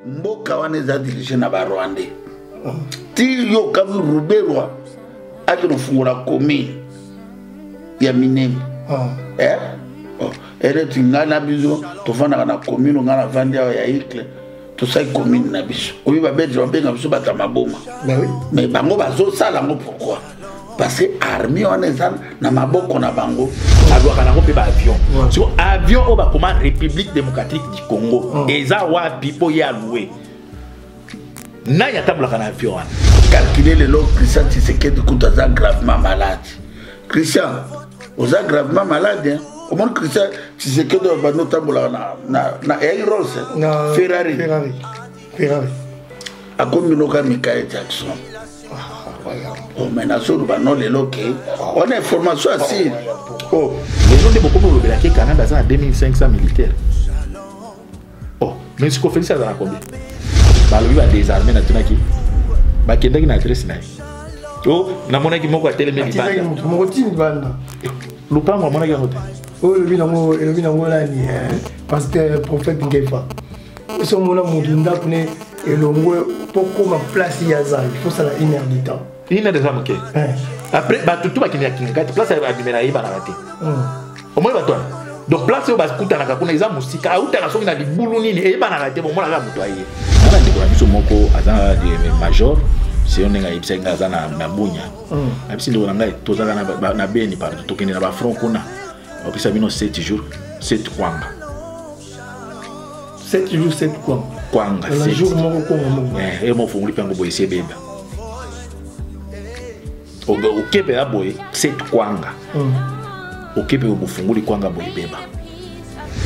Mboka wana eza dirige na ba Rwandais. Ti yo kavu Ruberwa ati nofungula commune ya Minembwe. Ere tingana biso tofana na commune ngana vandi ya Ikle. Tout ça est commune na biso. Obi ba bedje mpenga biso bata maboma. Mais bango bazo sala ngo pourquoi? Parce que armée on est na maboko na bango. Alwa kana ko pe ba avion. So avion o ba comment République démocratique du Congo. Eza wa pipo ya loué. Na ya tabla kana avion. Calculer le lot Christian Tshisekedi Kutaza gravement malade. Christian, oza gravement malade. Comment Christian Tshisekedi va notamment na Air Rolls Ferrari. A combinoka Michael Jackson. Oh mais na solo ba non le loké. On a information assez. Oh, les gens de beaucoup pour le Canada Canada ça 2500 militaires. Oh, mais ce qu'on fait ça dans combien? Bah lui va désarmer na tunaki. Ba kenda ki na adresse na. Oh, na mona ki moko atele meli banda. Moko tini banda. Lupa mo mona ki ngote. Oh, le binango là ni pasteur prophète Ngefa. So mona mudunda kune elongo poko ma place ya za. Il faut ça la 1 heure du temps. Il n'a déjà manqué. Après, tout va qui est place à la il va rater. Au moins, toi. Donc, place où bascuta na kakuna iza musika, ou t'as la di bouloni et ba na rater bon la mutoyer. Ana de kwa biso moko aza de major, si on nga ibsenga aza na bunya. Abisi ndo ngai tozala na beni par tokende na ba front kuna. Opisa bino 7 jours, 7 kwanga. 7 jours 7 kwanga. Kwanga. Le jour moko kwanga. Et mo fongoli pango boy sebeba. Okepe aboye 7 kwanga. Okepe obufunguli kwanga boye beba.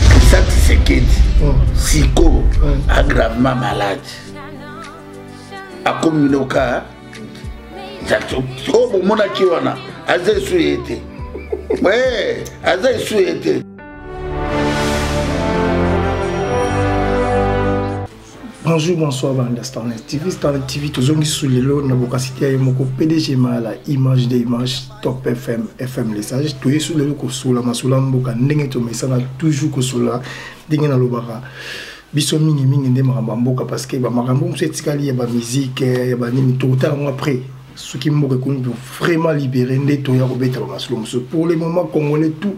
Christian Tshisekedi siko gravement malade. A communoka Jackson. Oh bon mona kiwana azé souhaité. Ouais, azé souhaité. Bonjour, bonsoir, bande Starnet TV. Starnet TV, tous les sous les lots, n'a cité mon PDG la image des images, Top FM, FM les sages, tous les sous les lots, sous la masoula, mboka, n'engagez mais ça n'a toujours que sous la, d'engagez na lobara. Biso mingi de maramboka parce que marambo c'est tikali ya ba musique, ya ba nini tout tard après. Ce qui m'a reconnu vraiment libéré, nettoyer robeta masoula. Pour le moment congolais tout.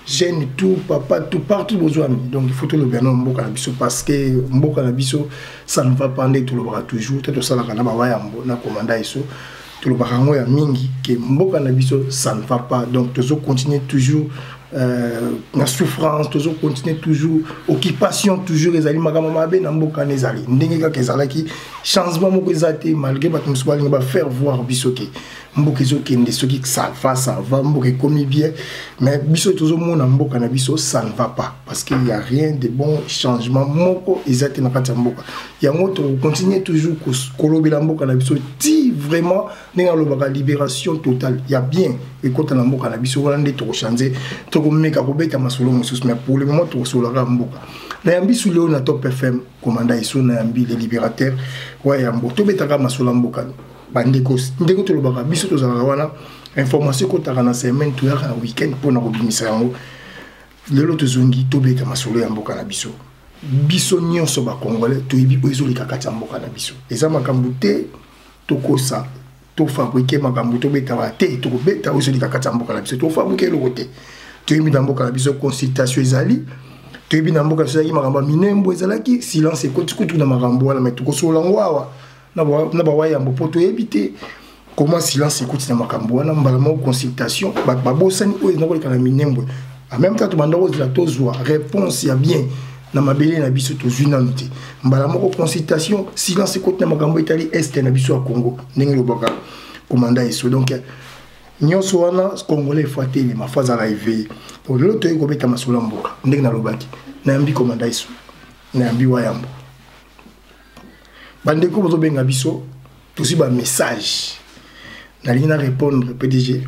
Jeune tout, papa, tout, partout besoin. Donc il faut tout le bien Mboka Nabiso parce que Mboka Nabiso, ça ne va pas tout le bras toujours. Tout ça, na commanda iso. Tout le bras ya mingi que Mboka Nabiso, ça ne va pas. Donc toujours continuer toujours la souffrance, toujours continuer toujours occupation, toujours les aliments mabe na Mboka Nezali. Ndengeka kezalaki changement moko ezate malgré batmuswali va faire voir bisoke. Mboka ezokende soki ça va Mboka commis bien mais biso toujours mona Mboka na biso ça ne va pas parce qu'il y a rien de bon changement moko ezate na kati ya Mboka yango to continuer toujours kolobela Mboka na biso ti vraiment ninga lobaka libération totale il y a bien et quand na Mboka na biso wala nde to changer to ko meka ko beta masolo mususu mais pour le moment to solaka Mboka na yambi sous le na Top FM commanda iso na yambi les libérateurs ouais yambo to beta ka masolo Mboka bandeko ndeko to lobaka biso to zala wana information ko takana semaine to ya weekend pour na kobimisa yango lelo to zongi to beta masolo ya Mboka na biso biso nyonso ba congolais to yibi ozo likakati ya Mboka na biso eza makambo te to kosa to fabriquer makambo to beta ba te to beta ozo likakati ya Mboka na biso to fabriquer le côté to yibi na Mboka na biso consultation ezali to yibi na Mboka ezali makambo minembo ezalaki silence ekoti kutu na makambo wana mais to kosola ngwawa na ba wayambo poto éviter comment silence écoute na makambo wana mbalamo consultation ba bosani o na ko kana minembo en même temps to bandako la tozwa réponse ya bien na mabele na biso to zuna noté mbalamo consultation silence écoute na makambo itali est na biso ya Congo ndenge lobaka commanda eso donc nyonso wana congolais faté les mafaza la éveillé pour l'autre ko beta masolo Mboka ndenge na lobaki na yambi commanda eso na yambi wayambo bandeko bozo benga biso aussi ba message na ligne na répondre PDG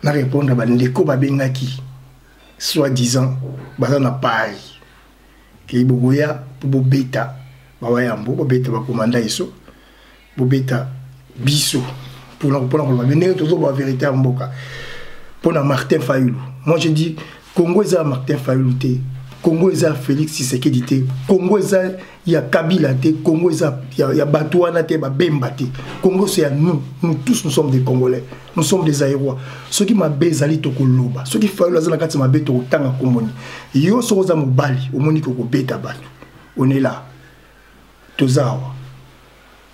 na répondre ba ndeko ba bengaki soi-disant baza na Paris ke bogoya bo beta ba wayambo bo beta ba commanda iso bo beta biso pour la ba benga tozo ba vérité Mboka pour na Martin Fayulu moi je dis Congo za Martin Fayulu te Congo eza Félix Tshisekedi te, Congo eza ya Kabila te, Congo eza ya Batouana te, Bemba te. Congo c'est à nous, nous tous nous sommes des Congolais, nous sommes des Aérois. Ceux qui m'a bezali to koloba, ceux qui font la zone kati m'a beto tanga komoni. Yo soza mobali, omoni ko beta batu. On est là. Tozawa.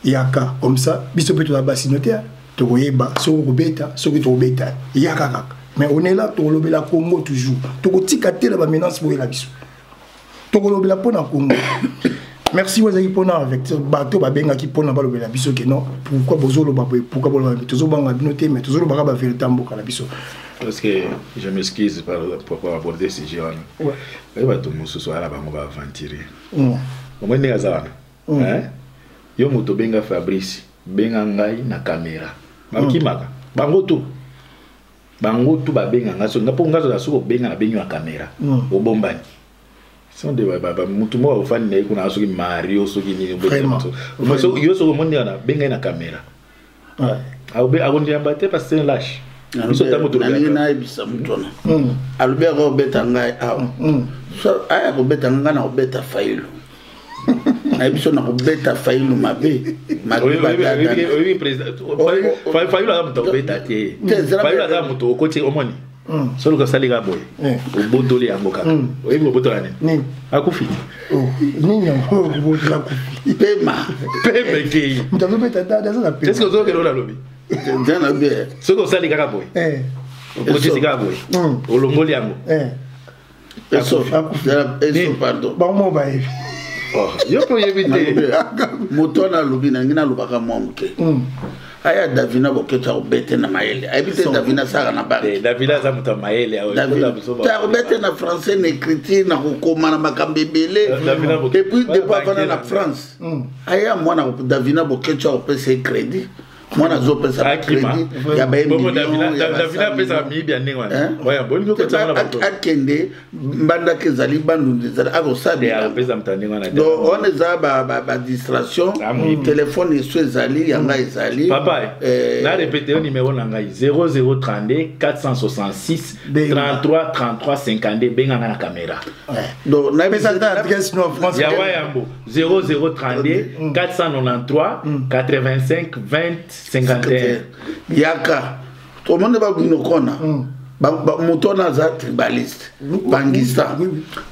Yaka comme ça, biso peut la basinoter, to yeba, so ko beta, so ko beta. Yaka kaka. Mais on est là, to lobela Congo toujours. To ko tikate la menace pour la biso. Tokolo bela pona Congo. Merci aux équipes avec bateau babenga qui pona ba lobela biso que non. Pourquoi bozolo ba pourquoi bozolo tozo banga binoté mais tozo ba ba vérité mboka la biso. Parce que je m'excuse pour aborder ce sujet. Ouais. Et ba tout muso so ala ba ngo ba aventurer. Au moins nga zana. Hein? Yo moto benga Fabrice, benga ngai na caméra. Ba kimaka. Bango tout ba benga ngaso ngapo ngaso la soko benga na benyo na caméra. Au bombani. Sont des mutumo au fan ne kuna soki Mario soki ni obeto so yo so monde na benga na caméra ouais agondi ambate parce que lâche so ta moto na ibisa mutona Albert obeta ngai so aya obeta ngai na obeta failu na ibiso na obeta failu mabe oui président failu la moto obeta te failu la moto ko ti omoni solo ka sali ga boy o botoli yango kaka o yebo botola ni akufi ni nyango botola kufi pema ke mtazo beta dada za pema est-ce que zo ke lo la lobi ndana be solo sali ga boy o koti ga boy o longoli yango eso pardon ba mo ba yebi yo ko yebite motona lobi na ngina lobaka momke aya Davina boketa obete na maele ayibite Davina saka na ba Davina za muta maele ta obete na français na écriture na kokoma na makambebele et puis depuis avant na France aya mwana Davina boketa opesa crédit mwana zo pesa crédit ya ba Davina pesa mi bien ne wana oya bongo ko tsama na akende mbanda ke zali bandu ndezala ako sabe ya pesa mtani wana donc on za ba distraction téléphone est zali yanga ezali papa na répéter le numéro na ngai 0032 466 33 33 52 benga na caméra donc na pesa adresse no France ya wayambo 0032 493 85 20 51 yaka tout le monde va bino kona mutona za tribaliste bangista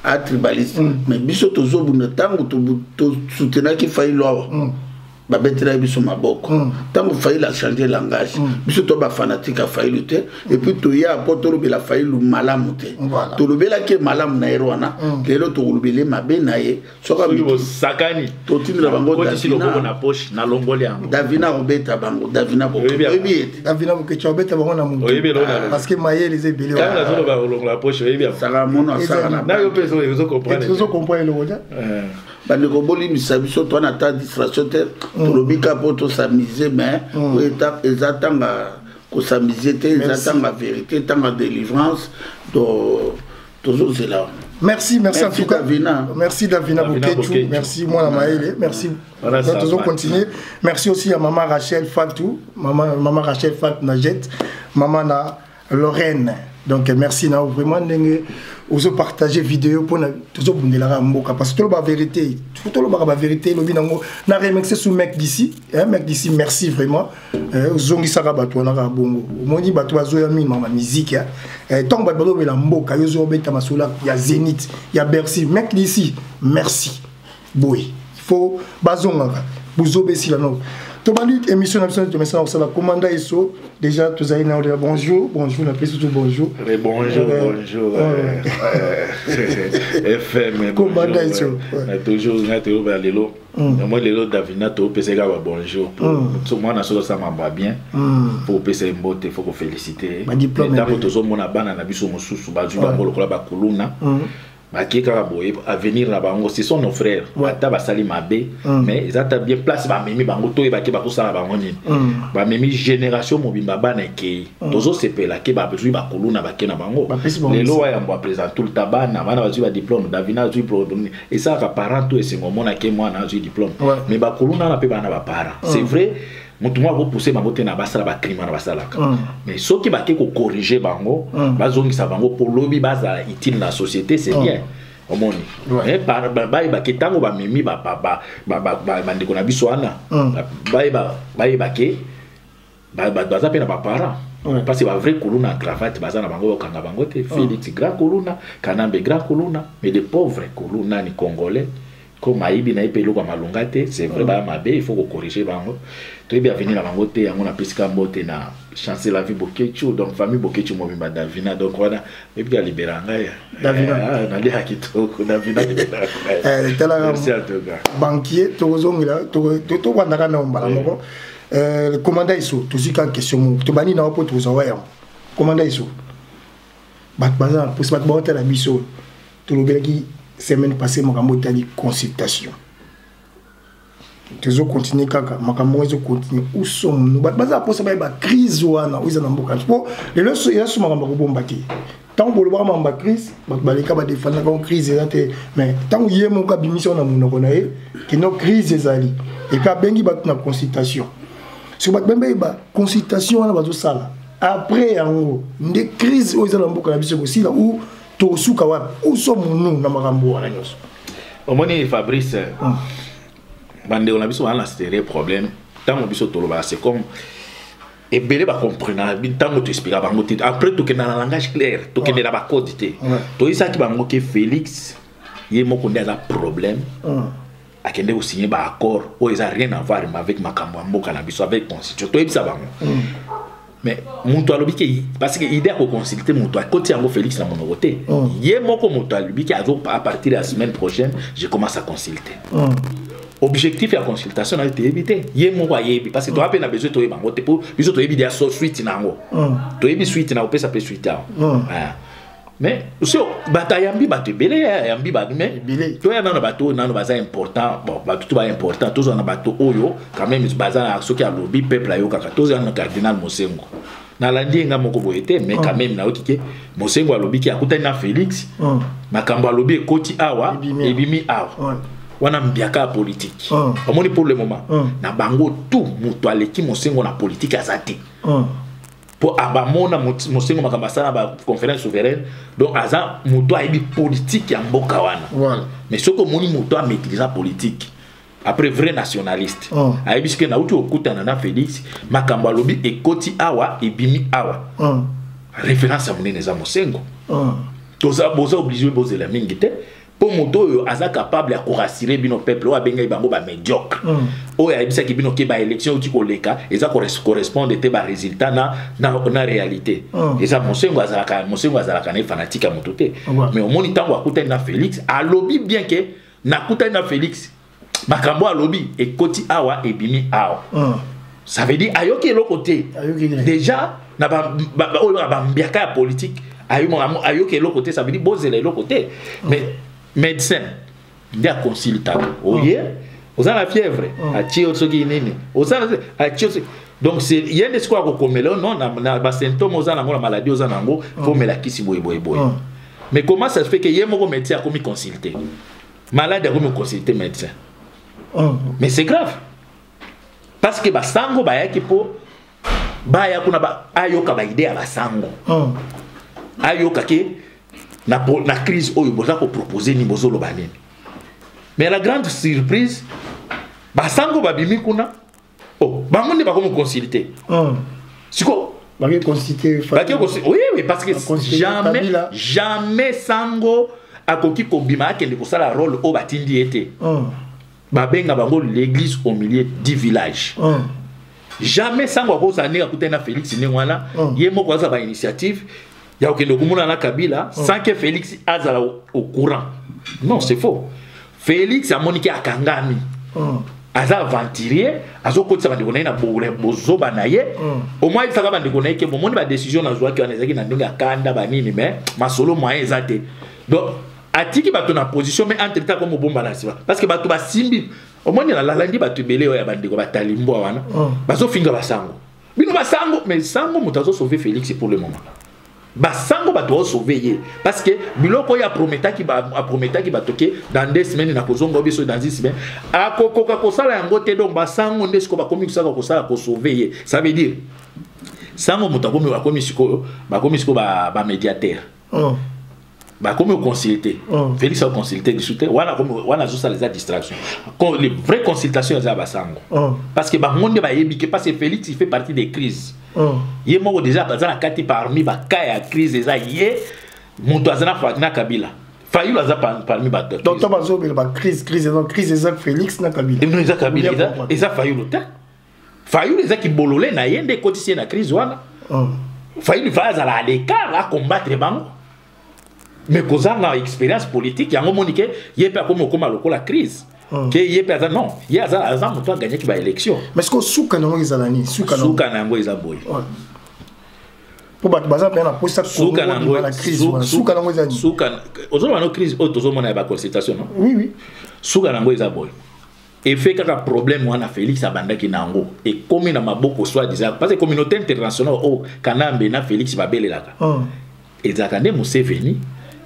a tribaliste mais biso tozo buna tango to soutenir ki failo awa babetela biso maboko tango failo a changer langage biso to ba fanatique a failo te et puis to ya poto lobela failo malamu te to lobela ke malamu na erwana lelo to lobele mabe na ye soka biso sakani to tindela bango Davina na poche na longoli yango Davina obeta bango Davina boko ebiete Davina boko ke obeta bango na muntu parce que maye les ebele quand la zone ba longola poche ebi saka mono saka na yo peso yo comprendre yo comprendre le wona bandeko bolimi sabiso to na ta distraction te to lobika poto s'amuser mais ezatanga ko s'amuser te ezatanga vérité tanga délivrance do toujours c'est là. Merci en tout cas. Merci Davina Boketou, merci moi Maëlle, merci. Nous toujours continuer. Merci aussi à maman Rachel Fatou, maman Rachel Fatou Najet, maman na Lorraine. Donc merci na vraiment ozo partager vidéo pour toujours bundela mboka parce que la vérité tout la vérité lobi nango na remixer sous mec d'ici merci vraiment zongi saka bato na bongo moni bato bazo ya mima musique tant bato bazo la mboka yozo beta masula ya Zénith ya Bercy mec d'ici merci boy il faut bazonga buzo besi la no to bali émission de message ça la commanda iso déjà tous allez na bonjour la plus tout bonjour FM commanda iso toujours vers lelo moi lelo Davina to pese ga bonjour tout moi na solo ça m'a bien pour pese mbote faut ko féliciter tant que tozo mona bana na biso mususu ba juba ngolo kola ba kuluna Bakika boye avenir na bango ce sont nos frères ata basali mabe mais ils ont bien place ba memi bango to ebaki ba kusala bango nini ba memi génération mobimba bana ke tozo sepela ke ba besoin ba koluna ba kena bango lelo ya mbo présent tout le tabana bana bazui ba diplôme Davina azui diplôme et ça ka parent to esengo mona ke moi na azui diplôme mais ba koluna na pe bana ba parent c'est vrai mutu mwa ko pousser bango te na basala ba crime na basala mais ceux qui ba ke ko corriger bango bazongisa bango pour lobi baza utile na société c'est bien omoni bayeba ke ntango bamemi bandeko na biso wana bayeba ke baza mpe na baparent parce que bavrai kuluna cravate baza na bango bakanga bango te Félix grand kuluna Kanambe grand kuluna mais de pauvres kuluna ni congolais comme ayibi na epelo kwa malunga te c'est vrai ba mabe il faut corriger bango to bien venir na bango te yango na pesika mbote na chancer la vie Bokechu donc famille Bokechu mobimba Davina donc wana et puis liberanga ya Davina na dia kitoko Davina tela banquier tozongila to kwandaka na mbala moko le commandant iso tozika question to bani na po tozawa ya commandant iso bat baza pour bat ba la biso to lobelaki semaine passée makambo tali consultation toujours continuer kaka makambo ezo continuer où sommes nous baza pour ça ba crise wana uza na mboka po le leso ya suma makambo bomba te tant bolo ba mamba crise baleka ba défendre comme crise ezate mais tant yemo ka bimission na munoko na ye que no crise ezali et ka bengi ba na consultation sur ba bembe ba consultation wana bazo sala après yango des crises oza na mboka na biso aussi là où tosuka wa où sommes-nous na makambo wana nyos omoni Fabrice bande on a biso wana c'est problème tant biso toloba c'est comme et belé ba comprendre tant tu expliquer bango te après to kena na langage clair to kena na ba code te to isa ki bango ke Félix yé moko ndeza problème akende ko signer ba accord o isa rien à voir avec makambo mboka na biso avec constitution to ebisa bango mais mutu alobi parce que idée ko consulter mutu côté yango Félix na mon côté yé moko mutu alobi ki à partir de la semaine prochaine je commence à consulter objectif ya consultation a été évité yé moko yebi parce que toi peine besoin to yebango te pour biso to yebi dia so suite nango to yebi suite na opesa pe suite mais aussi batayambi bato belé yambi ba mais to ya nana bato nana baza important bon bato tout ba important tous na bato oyo quand même baza na soki a lobby peuple ayo kaka tous na cardinal Mosengo na landi nga moko boyete mais quand même na okike Mosengo a lobby ki akuta na Félix makambo a lobby ekoti awa ebimi awa wana mbiaka politique omoni pour le moment na bango tout mutu aleki Mosengo na politique azate pour abamona Mosengo makambasana ba conférence souveraine donc aza mutu aibi politique ya mboka wana mais soko moni mutu a maîtriser politique après vrai nationaliste aibi ce que na uti okutana na Félix makambo alobi ekoti awa ebimi awa référence à monene za Mosengo toza boza obligé bozela mingi te pour moto aza capable à rassurer bino peuple ou benga bango ba médiocre o ya bisa ki bino ke ba élection uti koleka eza correspondre te ba résultat na réalité eza Mosengo azalaka na fanatique à moto te mais au moni tango akuta na Félix a lobby bien que na kuta na Félix makambo a lobby et koti awa et bimi awa ça veut dire ayoki lo côté déjà na ba mbiaka politique ayoki lo côté ça veut dire bozela lo côté mais médecin ndia consultant oye oza la fièvre a tio soki nini oza a tio donc c'est yende siko ko komelo non na ba symptômes oza na la maladie oza nango faut me la kisi boy mais comment ça se fait que yemo ko médecin a komi consulter malade a komi consulter médecin mais c'est grave parce que ba sango ba yaki po ba ya kuna ba ayoka ba idée ba sango ayoka ke na crise oyo boza ko proposer ni bozolo banini mais la grande surprise basango babimi kuna bango ne ba ko consulter siko ba ke consulter oui parce que jamais sango akoki ko bima akende ko sala rôle o batindi ete ba benga bango l'église au milieu du village jamais sango ko sanika kutena Félix ne wana yemo ko za ba initiative ya okende kumuna na Kabila sans que Félix azala au courant. Non, c'est faux. Félix a moniqué à Kangami. Aza aventurier, azo kotsa bandi kona na bozoba na ye. Au moins il saka bandi kona ke bomoni ba décision na zwa ki wana ezaki na ndinga kanda banini mais masolo moyen ezate. Donc atiki bato na position mais entre temps comme bomba na siba parce que bato ba simbi au moins na lalandi bato belé oya bandi ko batalimbo wana. Bazo finga basango. Bino basango mais sango mutazo sauver Félix pour le moment. Basango ba doit sauver parce que biloko ya prometa ki ba toke dans 2 semaines na kozongo biso dans 10 semaines akokoka kosala yango te donc basango ndesko ba komi kusaka kosala ko sauver ça veut dire sango mutakomi ba komi siko ba médiateur bah comme consulter Félix a consulté discuter wana zo les distractions les vraies consultations za basango parce que ba monde ba yebi que parce que Félix il fait partie des crises yé moko déjà bazana kati parmi ba cas ya crise eza yé moto azana na Kabila Fayulu aza parmi ba donc to bazo ba crise eza Félix na Kabila non eza Kabila eza Fayulu ta Fayulu eza ki bololé na yende kotisé na crise wana Fayulu va à l'écart à combattre bango mais kozanga expérience politique yango monique yepe comme la crise que yepe non yaza moto gagner ki ba élection mais est-ce que souka nango ezalani souka nango ezaboy pour battre bazan na posta souka nango la crise souka nango ezalani souka ozoma no crise ozomona ba consultation non oui souka nango ezaboy et fait kaka problème wana Félix abandaki nango et comme na maboko soit disant parce que communauté internationale au kanambe na Félix babelelaka ezakande Museveni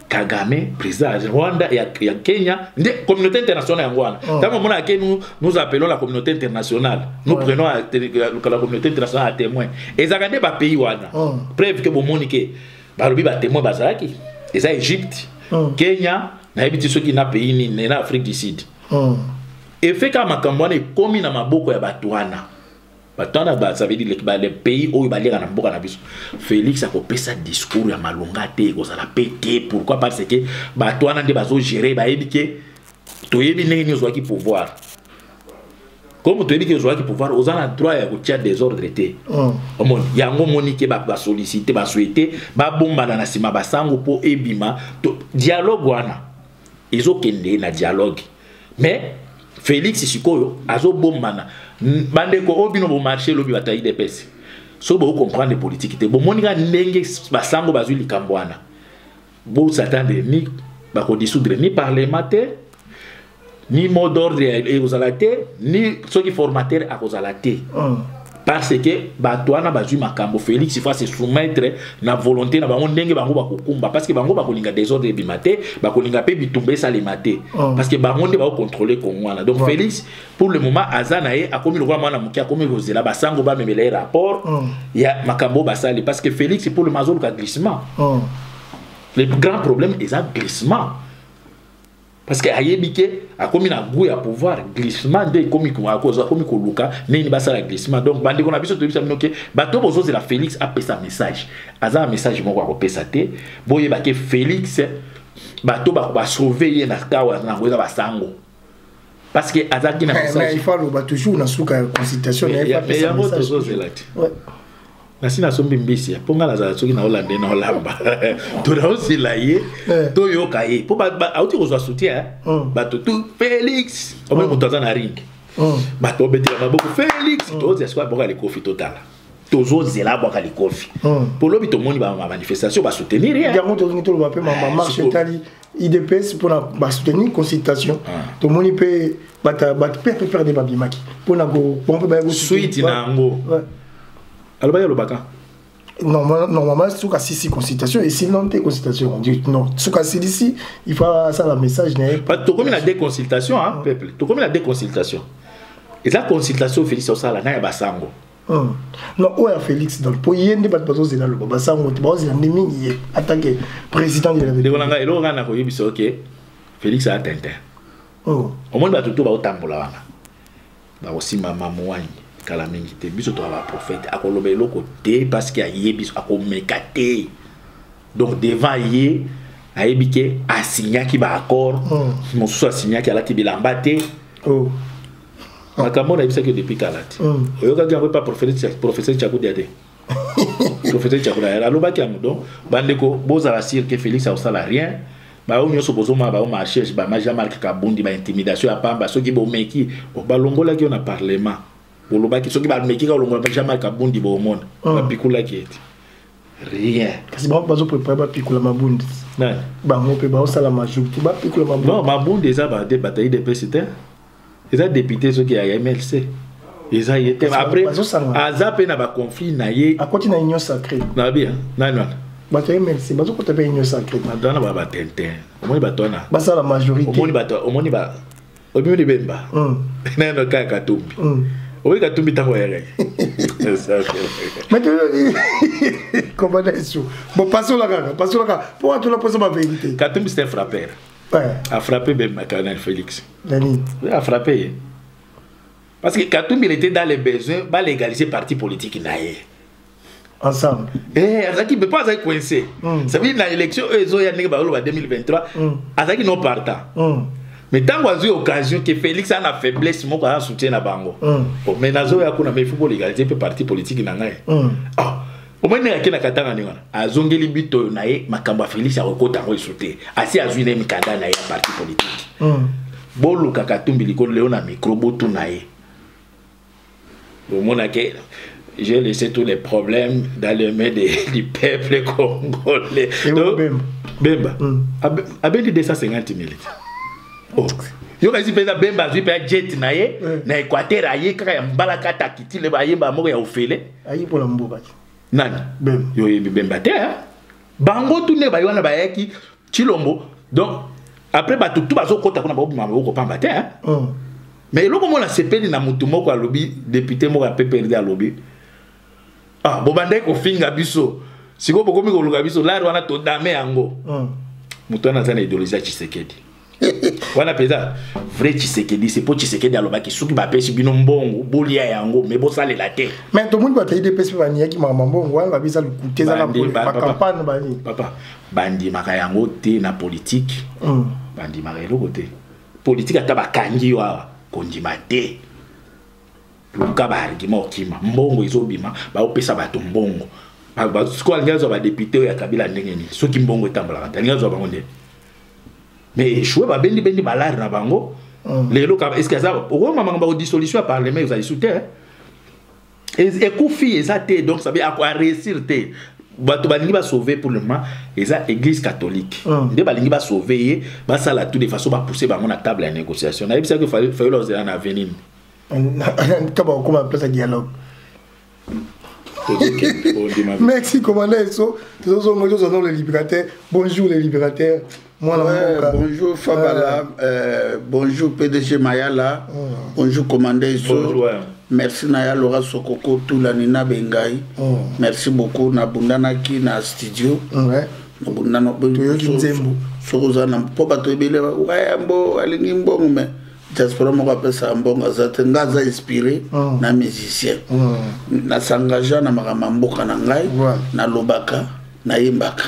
Kagame président Rwanda et Kenya la communauté internationale en Rwanda tant mona que nous appelons la communauté internationale nous prenons la communauté internationale à témoin ezakande ba pays wana preuve que bon monique ba lobi ba témoin bazaki eza Égypte Kenya na ebiti soki na pays ni na Afrique du Sud et fait que makambo wana ekomi na maboko ya batwana ça veut dire les pays où il va lire na mboka na biso Félix a kopesa discours ya malonga te kozala pété pourquoi parce que batwana nde bazo gérer ba ebike to yebi ndenge nyo zwaki pouvoir comme to yebi ke zwaki pouvoir ozana droit ya kotia désordre te omoni yango monique ba solliciter ba souhaiter ba bomba na sima basango po ebima dialogue wana ezokende na dialogue mais Félix sikoyo azo bombana bande ko obino bo marché lobi bataille de pesi so bo comprendre politique te bo moninga ndenge basango bazui likambwana bo s'attendre ni ba ko dissoudre ni parlementaire ni mot d'ordre et aux alaté ni ceux qui formateurs à aux alaté parce que batwana bazui makambo Félix il faut se soumettre na volonté na bango ndenge bango bakokumba parce que bango bakolinga désordre bimate bakolinga pe bitumbe ça les maté parce que bango nde ba contrôler Congo donc Félix pour le moment azanae akomi le mwana muki akomi kozela basango ba memele rapport ya makambo basali parce que Félix pour le mazolo ka glissement le grand problème est un glissement parce que ayebike akomi na goût ya pouvoir glissement de komi ko akoza komi ko luka neni basala glissement donc bandi kona biso to bisa minoke bato bozo la Félix a pesa message aza message moko ko pesa te boye ba ke Félix bato ba sauver na kawa na ngoza basango parce que azaki na message mais il faut ba toujours na suka consultation il y a message ouais nasina sombi mbisi ponga la za soki na Hollande na Olamba to na aussi la ye to yo kaye po ba auti ko soutien ba to tout Félix o même moto na ring ba to betira maboko Félix to ze soit boka le kofi total to zo zela boka le kofi pour lobi to moni ba manifestation ba soutenir ya mo to ngi to ba pe ma marche tali IDPS pour ba soutenir consultation to moni pe ba pe perdre ba bimaki pour na go pompe ba go suite na ngo alors le baka normalement souka sisi consultation et sinon tes consultation on dit non souka ici il faut ça la message n'est pas to comme la déconsultation hein peuple to comme la déconsultation et la consultation Félix ça la na basango non oya Félix donc pour yende ba bazo zela lo basango ti bazo zela mingi attaquer président de la République de elo ngana ko yebiso OK Félix a atteint au moins ba tout ba otambola wana ba aussi mama mwani kala mingi te biso to ba prophète akoloba eloko te parce que ayebi akomekate donc devant ye ayebike asignaki ba accord mosusu asignaki alati bilamba te makambo na bisaki depuis kalati oyokaki yango pa professeur Tchakoudi te professeur Tchakoudi alobaki yango donc bandeko bozala sire que Félix asala rien ba onyo so bozoma ba marché ba Jean-Marc Kabundi ba intimidation ya pamba soki bomeki balongola ki on a parlement bolobaki soki ba meki ka longola Jean-Marc Kabundi bo monde ba pikula ki eti rien kasi ba bazo préparer ba pikula mabundi ba mo pe ba osala majorité ba pikula mabundi non mabundi eza ba de bataille de président eza député soki ya MLC eza yete après azape na ba conflit na ye akoti na union sacrée na bien na bataille MLC bazo ko taper union sacrée madana ba tenten omoni batona basa la majorité omoni ba obimi bemba na no kaka tumbi Oui, Katumbi t'a voyé. Mais comment est-ce bon, passons là, pour tout la poser ma vérité. Katumbi c'était un frappeur. Ouais. A frappé même Colonel Félix. Dani. Oui, a frappé. Parce que Katumbi il était dans les besoins, va légaliser parti politique naïe. Ensemble. Azaki ne peut pas être coincé. Ça veut dire dans l'élection, ils ont eu en 2023. Azaki non partant. Mais tant qu'on a eu l'occasion que Félix a la faiblesse, moi, quand soutien à Bango. Mais Nazo a il faut légaliser le parti politique naïe. Au moins, il y a quelqu'un qui a dit à Zongeli Bito, Makamba Félix a recoté à soutien. Asi a joué un candidat naïe parti politique. Bolo Kakatumbi liko Léon a micro botu naïe. Au moins, j'ai laissé tous les problèmes dans les mains du peuple congolais. Donc, Bemba. A bien dit 250 000. Oh. Yo kasi pesa Bemba zui pe jet na ye na Équateur aye kaka ya mbala kata kiti le ba yemba moko ya ofele. Ayi pour la mboka. Nani? Bemba. Yo yebi Bemba te. Bango tourner ba yona ba yaki Chilombo. Donc après ba tout bazo kota kuna ba obima ba ko pamba te. Mais loko mo la sepeli na mutu moko a lobby député moko a PPRD a lobby. Ah, bobande ko finga biso. Siko bokomi ko luka biso la wana to dame yango. Mutu ana zana idéologie Tshisekedi. Voilà pesa vrai Tshisekedi c'est pour Tshisekedi aloba ki suki ba pesi bino mbongo bolia yango mais bo sale la terre. Mais tout le monde va te dire pesi bani yaki mama mbongo wana bisa lukuté za la campagne bani. Papa bandi maka yango te na politique. Bandi maka eloko te. Politique ata ba kangi wa kondima te. Luka ba argument okima mbongo ezobima ba opesa bato mbongo. Ba siko algazo ba député ya Kabila ndenge ni soki mbongo etambola ta ngazo ba ngonde. Mais je vois bendi balar na bango. Les locaux est-ce que ça au moment de dissolution à parlement vous allez soutenir. Et Koufi exacté donc ça veut à quoi réussir té. Bato balingi ba sauver pour le moment et ça église catholique. Ndé balingi ba sauver ba ça la tout de façon ba pousser bango na table à négociation. Na bisa que fallait leur en avenir. Comment comment place dialogue. Merci commandant eso. Tous les libérateurs. Bonjour les libérateurs. Bonjour Fabala, bonjour PDG Mayala, bonjour commandant Iso, merci Naya Laura Sokoko, tout la Nina Bengai, merci beaucoup Nabundana qui na studio, Nabundana Sorozana, Popa Tobile, Wayambo, Alingimbo, mais Diaspora Morape Sambonga, Zatengaza inspiré, na musicien, na Sangaja, na Maramamboka Nangai, na Lobaka. Na yimbaka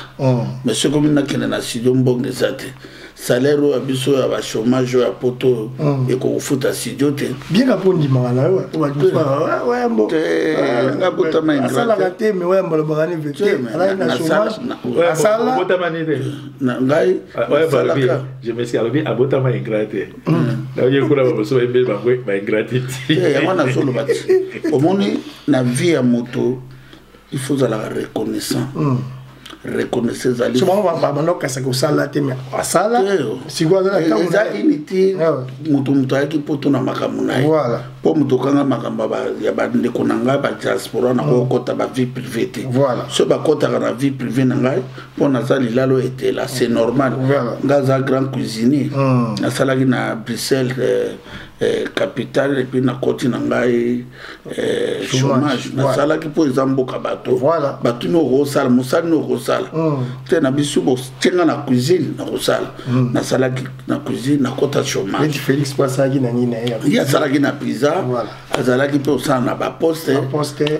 monsieur comme na kene na studio mbongo ezate salaire o abiso ya ba chômage ya poto et ko futa studio te bien ka pondi mala ouais mbo nga bota ma ingrate sala raté mais ouais mbo bagani vecte ala na chômage sala bota manite na ngai ouais Barbie je me suis alobé abota ma ingrate na yo kula ba so embel ba ingratitude ya wana solo bati omoni na vie ya moto il faut la reconnaissance reconnaissez ali so ba manoka sa ko sala te mais sala si quoi la ka za initi mutu yaki poto na makamuna voilà po mutu kanga makamba ba ya ba ndeko nanga ba diaspora na ko kota ba vie privée te voilà so ba kota na vie privée na ngai po na za lilalo était là c'est normal ngaza grand cuisinier na sala ki na Bruxelles capitale et puis na koti na ngai chômage na sala ki po ezamboka bato voilà bato no rosala musali no rosala te na bisu bo tenga na cuisine na rosala na sala ki na cuisine na kota chômage et Félix Passagi na nina ya sala ki na pizza azala ki po sana na ba poste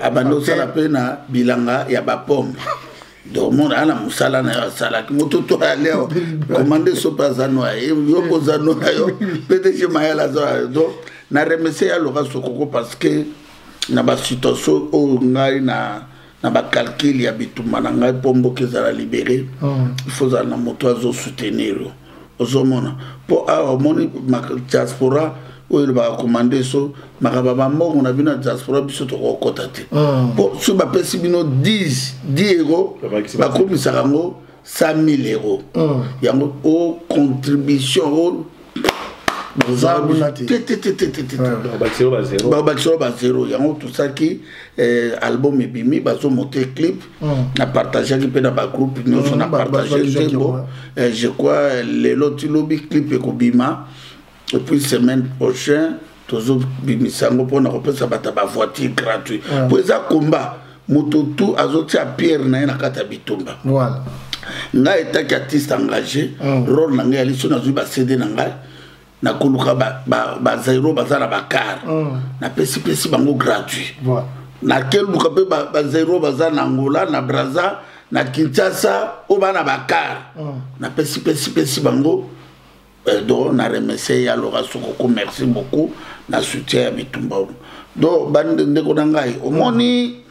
abando sala pe na bilanga ya ba pomme donc mon ala musala na sala ki moto to aleo commander sopa zano yo ko zano yo PDG Mayala donc na remercier ya Laura Sokoko parce que na ba situation o ngai na ba calcul ya bituma na ngai pombo ke za la libérer il faut za na moto azo soutenir ozomona po a moni ma diaspora o il va commander so makaba mbongo na bino diaspora biso to kokota te po so ba pesi bino 10 euros ba komisa rango 100 000 euros yango o contribution zéro yango tout ça qui album ebimi bazo monter clip na partager qui peut dans ba groupe nous on a partagé je crois les lots lobby clip ekobima et puis semaine prochaine tozo bimisango pona kopesa bata ba voiture gratuit pour ça combat moto tout azoti a pierre na kata bitumba voilà nga etaki artiste engagé rôle na ngai ali so na zui ba CD na ngai na koluka ba zero bazala ba car na pesi bango gratuit voilà na keluka pe ba zero bazala na Angola na Brazza na Kinshasa o bana ba car na pesi bango donc na remercier ya Laura Sokoko merci beaucoup na soutien ya bitumba donc bande ndeko na ngai omoni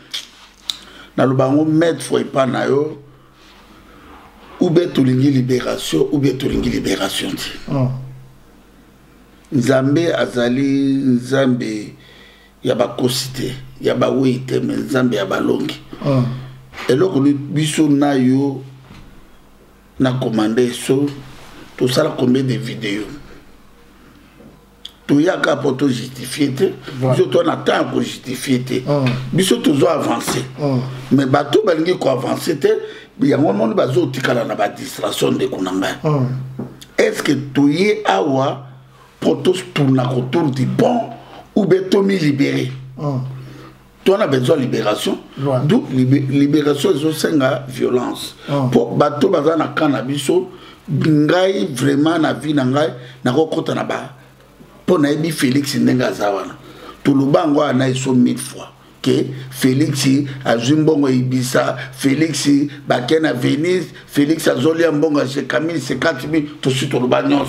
na lubango mettre foi pas na yo ou bien tolingi libération ou bien tolingi libération ti Nzambe azali Nzambe ya bakosite ya bawite mais Nzambe ya balongi eloko biso na yo na commander so tout ça combien de vidéos tout ya ka pour justifier biso to na temps pour justifier biso toujours avancer mais bato balingi ko avancer te yango monde bazo tikala na ba distraction de kunanga est-ce que tu y awa pour tous tourner autour du bon ou bien tu me libérer tu as besoin de libération donc libération c'est une violence pour bato baza na cannabis ngai vraiment na vie na ngai na kokota na ba pour na ebi Félix ndenga zawana tout le bango ana iso 1000 fois que Félix a Zimbongo Ibisa, Félix Bakena Venise, Félix a Zolia Mbongo chez Camille 50 000 tout de suite au Bagnos.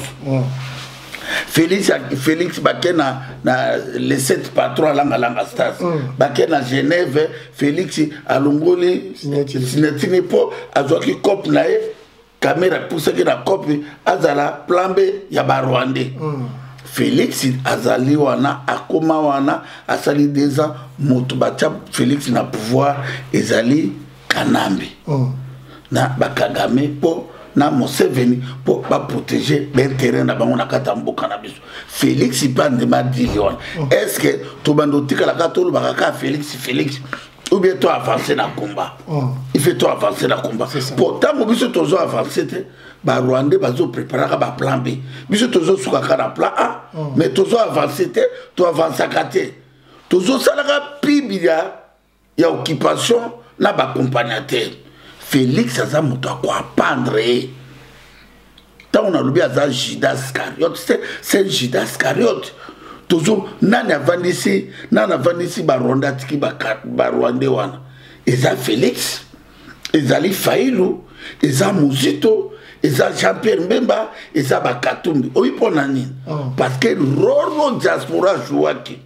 Félix Bakena na les 7 patrons à Langa Stars. Bakena Genève, Félix à Longoli, Sinetini Po, à Zoki Cop Nae, caméra pour ce qui est la copie, Azala, plan B, Yaba Rwandais. Félix azali wana akoma wana asali déjà moto bacha Félix na pouvoir ezali Kanambi na bakagame po na Museveni po ba protéger l'intérêt na bango na kata mboka na biso Félix pande ma dilion est-ce que to bando tika la katolo bakaka Félix ou bien toi avancer na combat il fait toi avancer na combat pourtant mo biso tozo avancer te ba Rwandais bazo préparer ba plan B biso tozo suka na plan A mais tozo avancer te to avancer kate tozo salaka pibia ya occupation na ba accompagnateur Félix aza moto kwa pendre tant on a lobi aza Judas Iscariote c'est Judas Iscariote toujours nani avandisi ba Rwanda tiki ba Rwandais wana eza Félix ezali Fayulu eza Muzito eza Jean-Pierre Mbemba eza Bakatumbi oyi pona nini parce que roro diaspora jouaki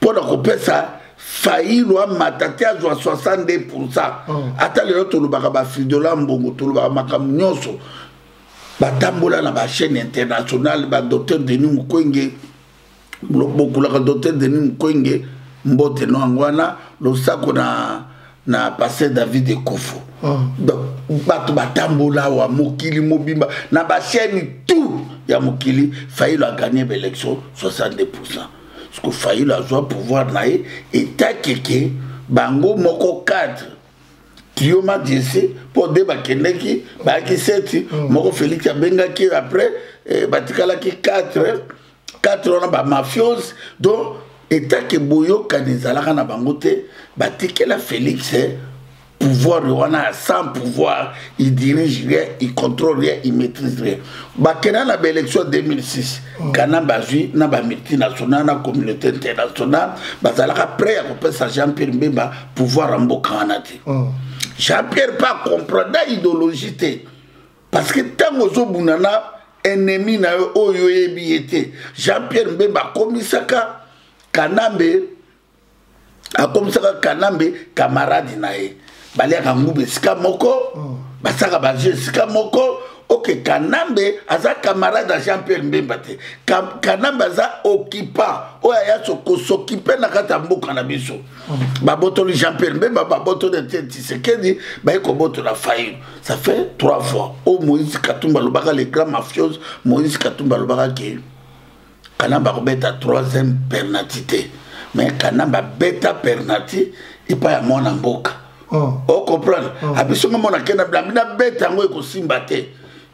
pona kopesa Fayulu amatati azwa 62% ata lelo tolobaka ba Fridola Mbongo tolobaka makambo nyonso batambola na ba chaîne internationale ba docteur Denis Mukwege beaucoup la docteur Denis Mukwege mbote no angwana lo sako na passé David de Kofo bato batambola wa mokili mobimba na ba chaîne tout ya mokili Fayulu a gagné l'élection 62%. Parce que Fayulu a joué pouvoir nae et ta keke bango moko 4 Tioma DC pour débat Keneki baki 7 moko Félix abengaki après batikala ki 4 on a ba mafios donc et ta ke boyo kanizala na bangote batikela Félix pouvoir wana sans pouvoir il dirige rien il contrôle rien il maîtrise rien bakena na élection 2006 kana bazui na ba multinationale na communauté internationale bazalaka prêt à kopesa Jean-Pierre Mbemba pouvoir mboka anati Jean-Pierre pas comprendre idéologie parce que tango zo bunana ennemi na oyo yebiete Jean-Pierre Mbemba komisaka Kanambe camarade nae baliaka ngube sika moko basaka baje sika moko ok Kanambe aza camarade à Jean-Pierre Mbemba te Kanambe aza occupant oya ya s'occuper na kata mboka na biso babotoli Jean-Pierre Mbemba babotoli Tshisekedi baiko botola Fayulu ça fait 3 fois au Moïse Katumba lobaka les grands mafieux Moïse Katumba lobaka ke Kanambe robeta 3e pernatité mais Kanambe beta pernati et pas à mon mboka on comprend abiso mona kena blamina beta ngo ko simbate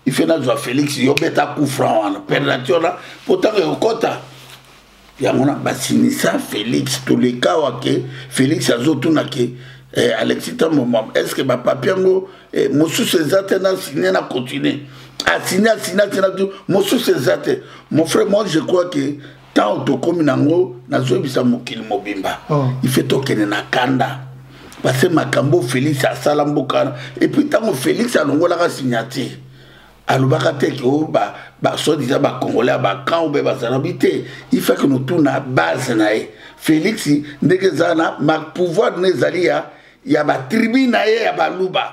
il fait na Félix yo beta coup franc pernati là pourtant yo kota yangona basinisa Félix tous les cas que Félix azotuna ke Alexis Tamboma est-ce que ba papier ngo mosu sezate na signer na continuer a signer tout mosu sezate mon frère moi je crois que tant to comme nango na zoebisa mokili mobimba il fait tokene na kanda parce que makambo Félix a salamboka et puis tant Félix a longola ka signature alobaka te ke o ba so disant ba congolais ba quand ou ba zanabité il fait que nous tourne à base na Félix ndeke zana ma pouvoir nezalia ya ba tribu na ye ya ba luba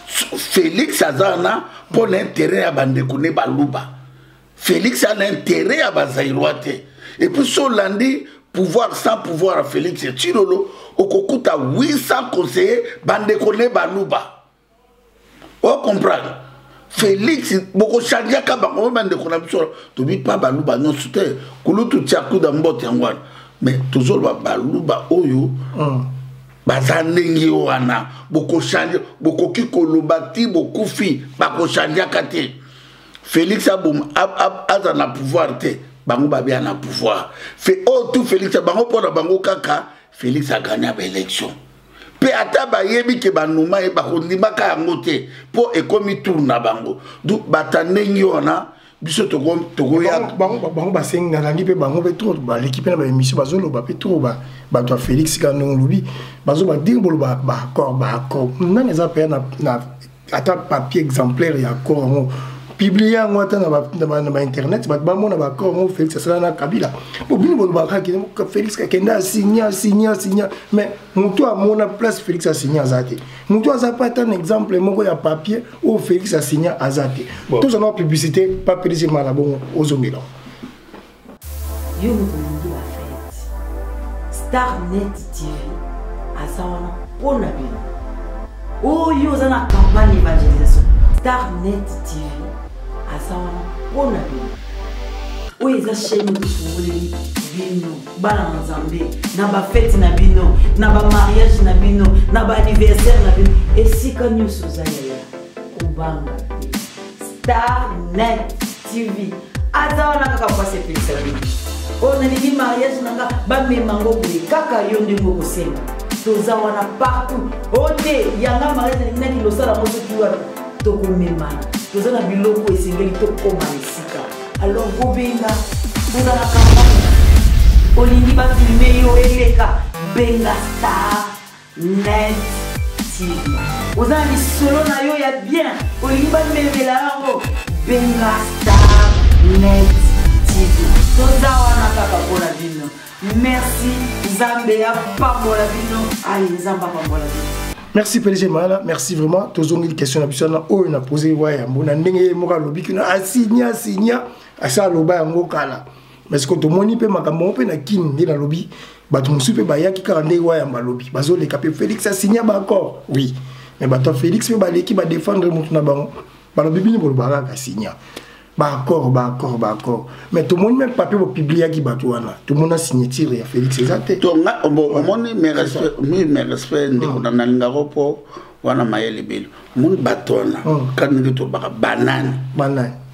Félix azana pour l'intérêt à bandeko ne ba luba Félix a l'intérêt à bazairoate et puis so landi pouvoir sans pouvoir à Félix et Chirolo okokuta 800 conseillers bandeko ne ba luba. On comprend. Félix, beaucoup changer ka bango bande ko na biso to bi pa baluba non soute kulutu tchaku da mbote ngwana mais toujours baluba oyo bazanengi wana beaucoup changer beaucoup kikoloba ti beaucoup fi ba ko changer kate Félix abum azana pouvoir te bango ba bien na pouvoir fait tout Félix bango pour bango kaka Félix a gagné l'élection. Pe ataba yebi ke banuma e bakondima ka ngote po ekomi tourna bango du batanengi ona biso to ya bango basenga ngangi pe bango pe trop ba l'équipe na ba émission bazolo ba pe trop ba to Félix kanon lobi bazo ba dimbolo ba accord nani za pe na ata papier exemplaire ya accord publié en internet ba mona ba accord Félix ça na Kabila bo bino bo ba ka Félix kenda signer mais mutu a mona place Félix a signé azate mutu a pas un exemple moko ya papier où Félix a signé azate tout ça na publicité pas PDG malabon ozongela yo mutu la fête Starnet TV asawana pona bino oh yo za na campagne d'évangélisation Starnet TV asawana pona bino o eza chaîne de foulé bino bana nzambe na ba fête na bino na ba mariage na bino na ba anniversaire na bino esika nyonso zaya kubanga Starnet TV azawana kaka kwase pesa bino on a dit mariage nanga ba memango boye kaka yo ndingo kosenga tozawana partout ote yanga mariage na ki losala moso tuwa toko memana tozana biloko esengeli tokoma esika alors gobenga tozana campagne olingi ba filmer yo eleka benga Starnet TV ozana lisolo na yo ya bien olingi ba memela yango benga Starnet TV tozawana kaka pona bino merci Zambé ya pambola bino allez Zamba pambola bino. Merci PDG Mala, merci vraiment. Tous ont une question na oh on a posé ouais mbona ndenge moka lobi kina asigna asa loba yango kala. Mais ce que tout moni pe makambo pe na kin ndi na lobi bato musupe ba yaki ka ndenge ouais yamba lobi. Bazo le capé Félix a signé ba encore. Oui. Mais bato Félix pe ba leki ba défendre mutu na bango. Ba lobi bini bo ba ka signé. Bah accord. Mais tout le monde même papier pour publier qui batouana. Tout le monde a signé ya Félix exact. Donc mon mes respect ndiko na ngaro po wana mayele belo. Mon batona quand nous to banane.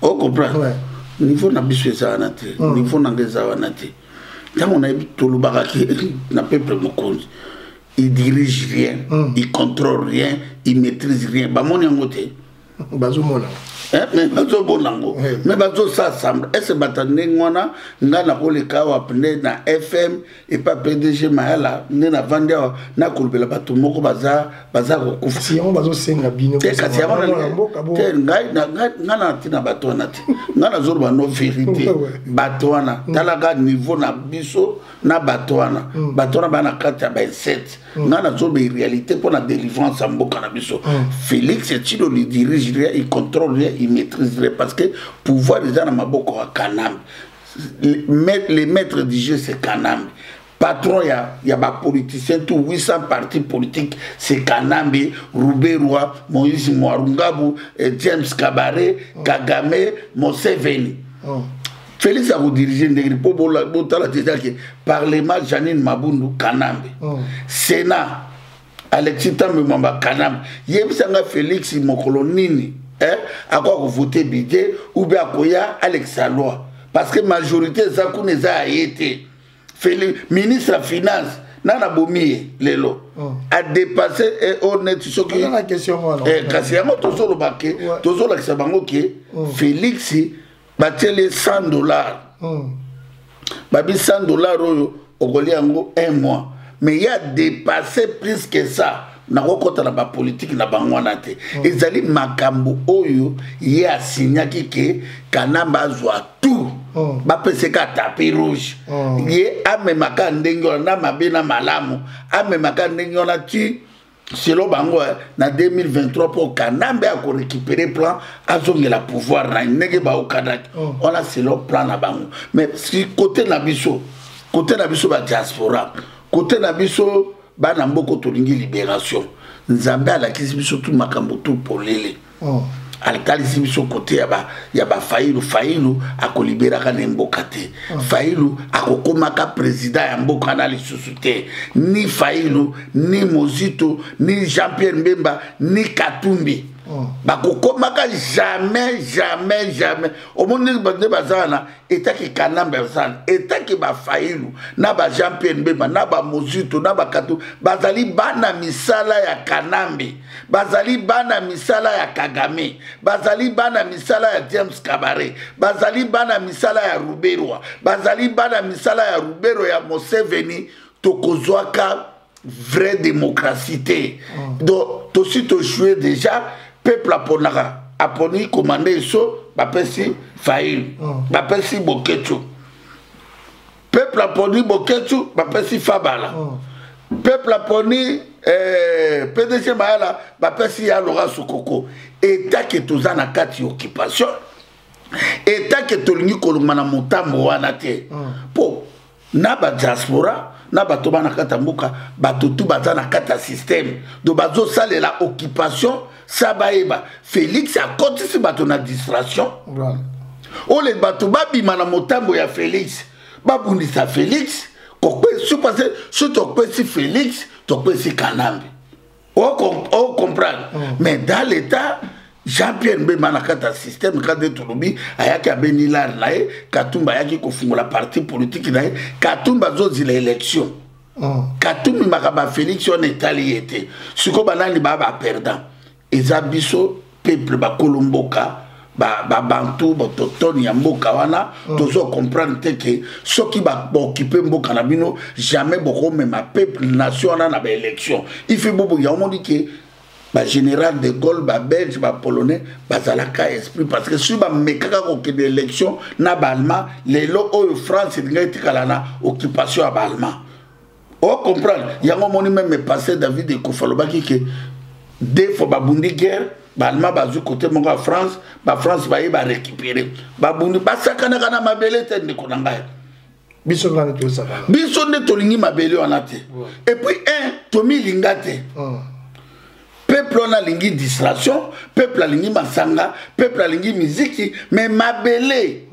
On comprend. Niveau na biso za na te. Niveau na ngeza wana te. Tant on a tout le baraki na peuple mokonzi. Il dirige rien, il contrôle rien, il maîtrise rien. Ba mon yangote. Bazo mona. Mais bazo bonango mais bazo ça semble est-ce batane ngona ngana ko le kawa pne na FM et pas PDG mahala na vandia na kulbela bato moko baza ko kufa si on bazo senga bino te ngai ngana tina bato na te ngana zorba no vérité bato wana talaga niveau na biso na bato wana bana kata ba 7 ngana zorba réalité pour la délivrance en mboka na biso Félix Tshilo le dirige rien il contrôle rien il maîtriserait parce que pouvoir déjà dans ma boko à Kanam les maîtres du jeu c'est Kanam patron il y a des politiciens tout 800 partis politiques c'est Kanambe Rouberoua Moïse Mouarungabu James Kabare Kagame Museveni Félix a dirigé une pour la déjà que Parlement Janine Mabundu Kanambe Sénat Alexis Tambemamba Kanambe Yebisanga Félix Mokolonini à quoi vous votez budget ou bien à quoi Alex Alois parce que majorité eza kuna eza aye te ministre ya finance nana bomi lelo a dépassé honnête soki kasi yango tozoloba ke tozolakisa bango ke Félix batiele $100 babi $100 oyo okoli yango 1 mois mais il a dépassé plus que ça nakokota na ba politique na bango wana te ezali makambo oyo ye asignaki ke Kanamba azwa tout bapeseka tapis rouge ye amemaka ndenge wana na mabe na malamu amemaka ndenge wana ti selon bango na 2023 pour Kanamba a récupérer plan azongela pouvoir na ndenge ba okadaki on a selon plan na bango mais si côté na biso ba diaspora côté na biso bana mboko tolingi libération nzambe alakisi biso tout makambo tout polele alikalisi biso côté ya ba failu akolibéraka na mboka te failu akokomaka président ya mboka na lisusu te ni failu ni Mozito ni Jean-Pierre Mbemba ni Katumbi bakokomaka jamais omoni bande bazana etaki Kanamba bazana etaki ba failu na ba Jean-Pierre Mbemba na ba Mozito na ba Katu bazali bana misala ya Kanambe bazali bana misala ya Kagame bazali bana misala ya James Kabare bazali bana misala ya Ruberwa bazali bana misala ya Rubero ya Museveni tokozwaka vraie démocratie te donc to si to jouer déjà peuple aponaka aponi commandé so bapesi Failu bapesi Boketu peuple aponi Boketu bapesi Fabala peuple aponi PDG Mayala bapesi ya Laurent Sokoko eta ke tozana kati occupation eta ke tolingi koluma na motambo wana te po na ba diaspora na bato bana kata mboka bato tu bazana kata système do bazo salela occupation sabaeba Félix a kotisi bato na distraction ole bato babima na motambo ya Félix babundisa Félix kokpe su parce su tokpe si Félix tokpe si Kanambe on comprendre mais dans l'état Jean-Pierre Mbemba na kata système kade tulubi ayaki abenilar nae Katumba ayaki kofungola parti politique nae Katumba zozi la élection Katumbi makaba Félix on etali été siko banani baba perdant ezabiso peuple ba kolomboka ba bantu bototoni ya mboka wana tozo comprendre te que soki ba occuper mboka na bino jamais boko mema peuple nation na ba élection il fait bobo ya on dit que ba général de Gaulle ba belge ba polonais bazalaka esprit parce que si ba mekaka ko ke de élection na ba allemand lelo o France ngati kala na occupation ba allemand on comprendre yango moni même passé David de Kofalobaki que deux fois ba bundi guerre ba allemand ba zu côté mon France ba France ba ba récupérer ba bundi ba sakana kana mabele te ndiko na ngai biso ngana to ça biso ne tolingi mabele wana te et puis tomi lingate peuple on a lingi distraction, peuple a lingi masanga, peuple a lingi musique, mais Mabele,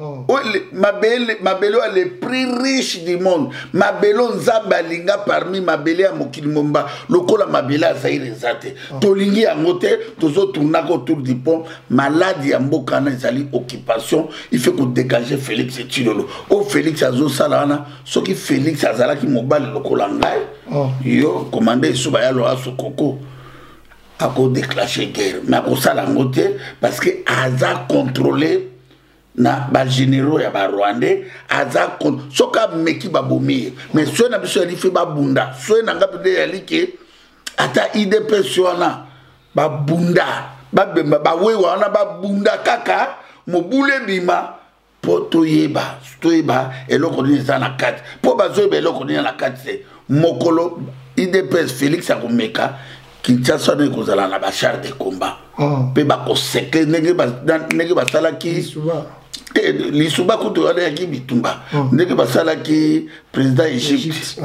Mabele est le plus riche du monde. Mabele on zaba linga parmi Mabele à Mokilimomba, lokola Mabele a zaire zate. Tolingi a moté, tozo tournako autour du pont, maladie à Mbokana zali occupation, il faut qu'on dégage Félix et Chilolo. Oh Félix a zo salana, ce qui Félix a zala qui mobile lokola ngai, yo commandé Subaya Laurent Sokoko. A déclenché guerre mais à cause la montée parce que Aza contrôlé na ba généraux ya ba rwandais Aza soka meki ba bomi mais so na biso ali fait ba bunda so na ngapede ali ke ata IDP sona ba bunda ba bemba ba we wana ba bunda kaka mobule bima poto yeba eloko ni za na kati po bazo be eloko ni na kati mokolo IDP Félix akomeka Kinshasa ne kozala na ba char de combat pe ba ko seke nenge ba sala ki lisuba kuto ala ki bitumba nenge ba sala ki président Égypte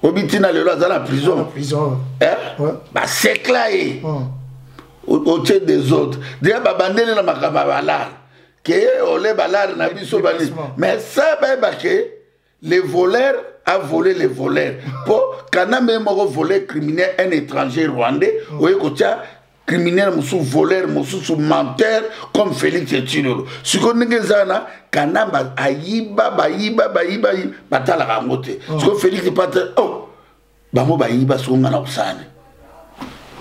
obitina lelo azala prison ba sekla au tête des autres déjà ba bandele na makaba balar que ole balar na biso bani mais ça ba que les voleurs a volé les voleurs. Pour quand même volé criminel un étranger rwandais, oui, criminel mosusu voleur mosusu menteur comme Félix Tshilolo siko ndenge zana kanamba ayiba batalaka yango te siko Félix pate oh bango bayiba siko nga na usane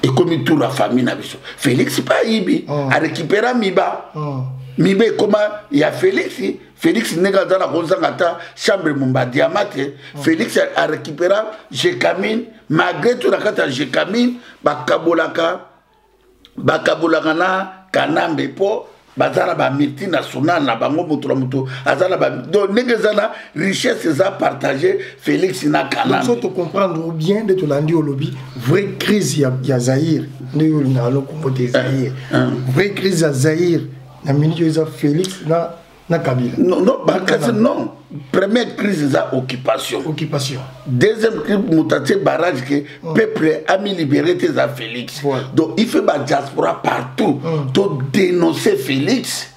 ekomi tout la famille na biso Félix pa yibi a récupérer miba ekoma ya Félix nega zana kozanga ta chambre mumba diamate Félix a récupérer Jekamine malgré tout la kata Jekamine bakabolaka na kanambe po bazala ba multinational na bango mutu azala ba donc negezana richesse za partager Félix na kanambe donc tu comprendre bien de to landi au lobby vraie crise ya Zaïre ne na lo compoter Zaïre vraie crise ya Zaïre na minute za Félix na Kabila non première crise za occupation deuxième crise mutaté barrage que peuple a mis libéré tes à Félix donc il fait la diaspora partout to dénoncer Félix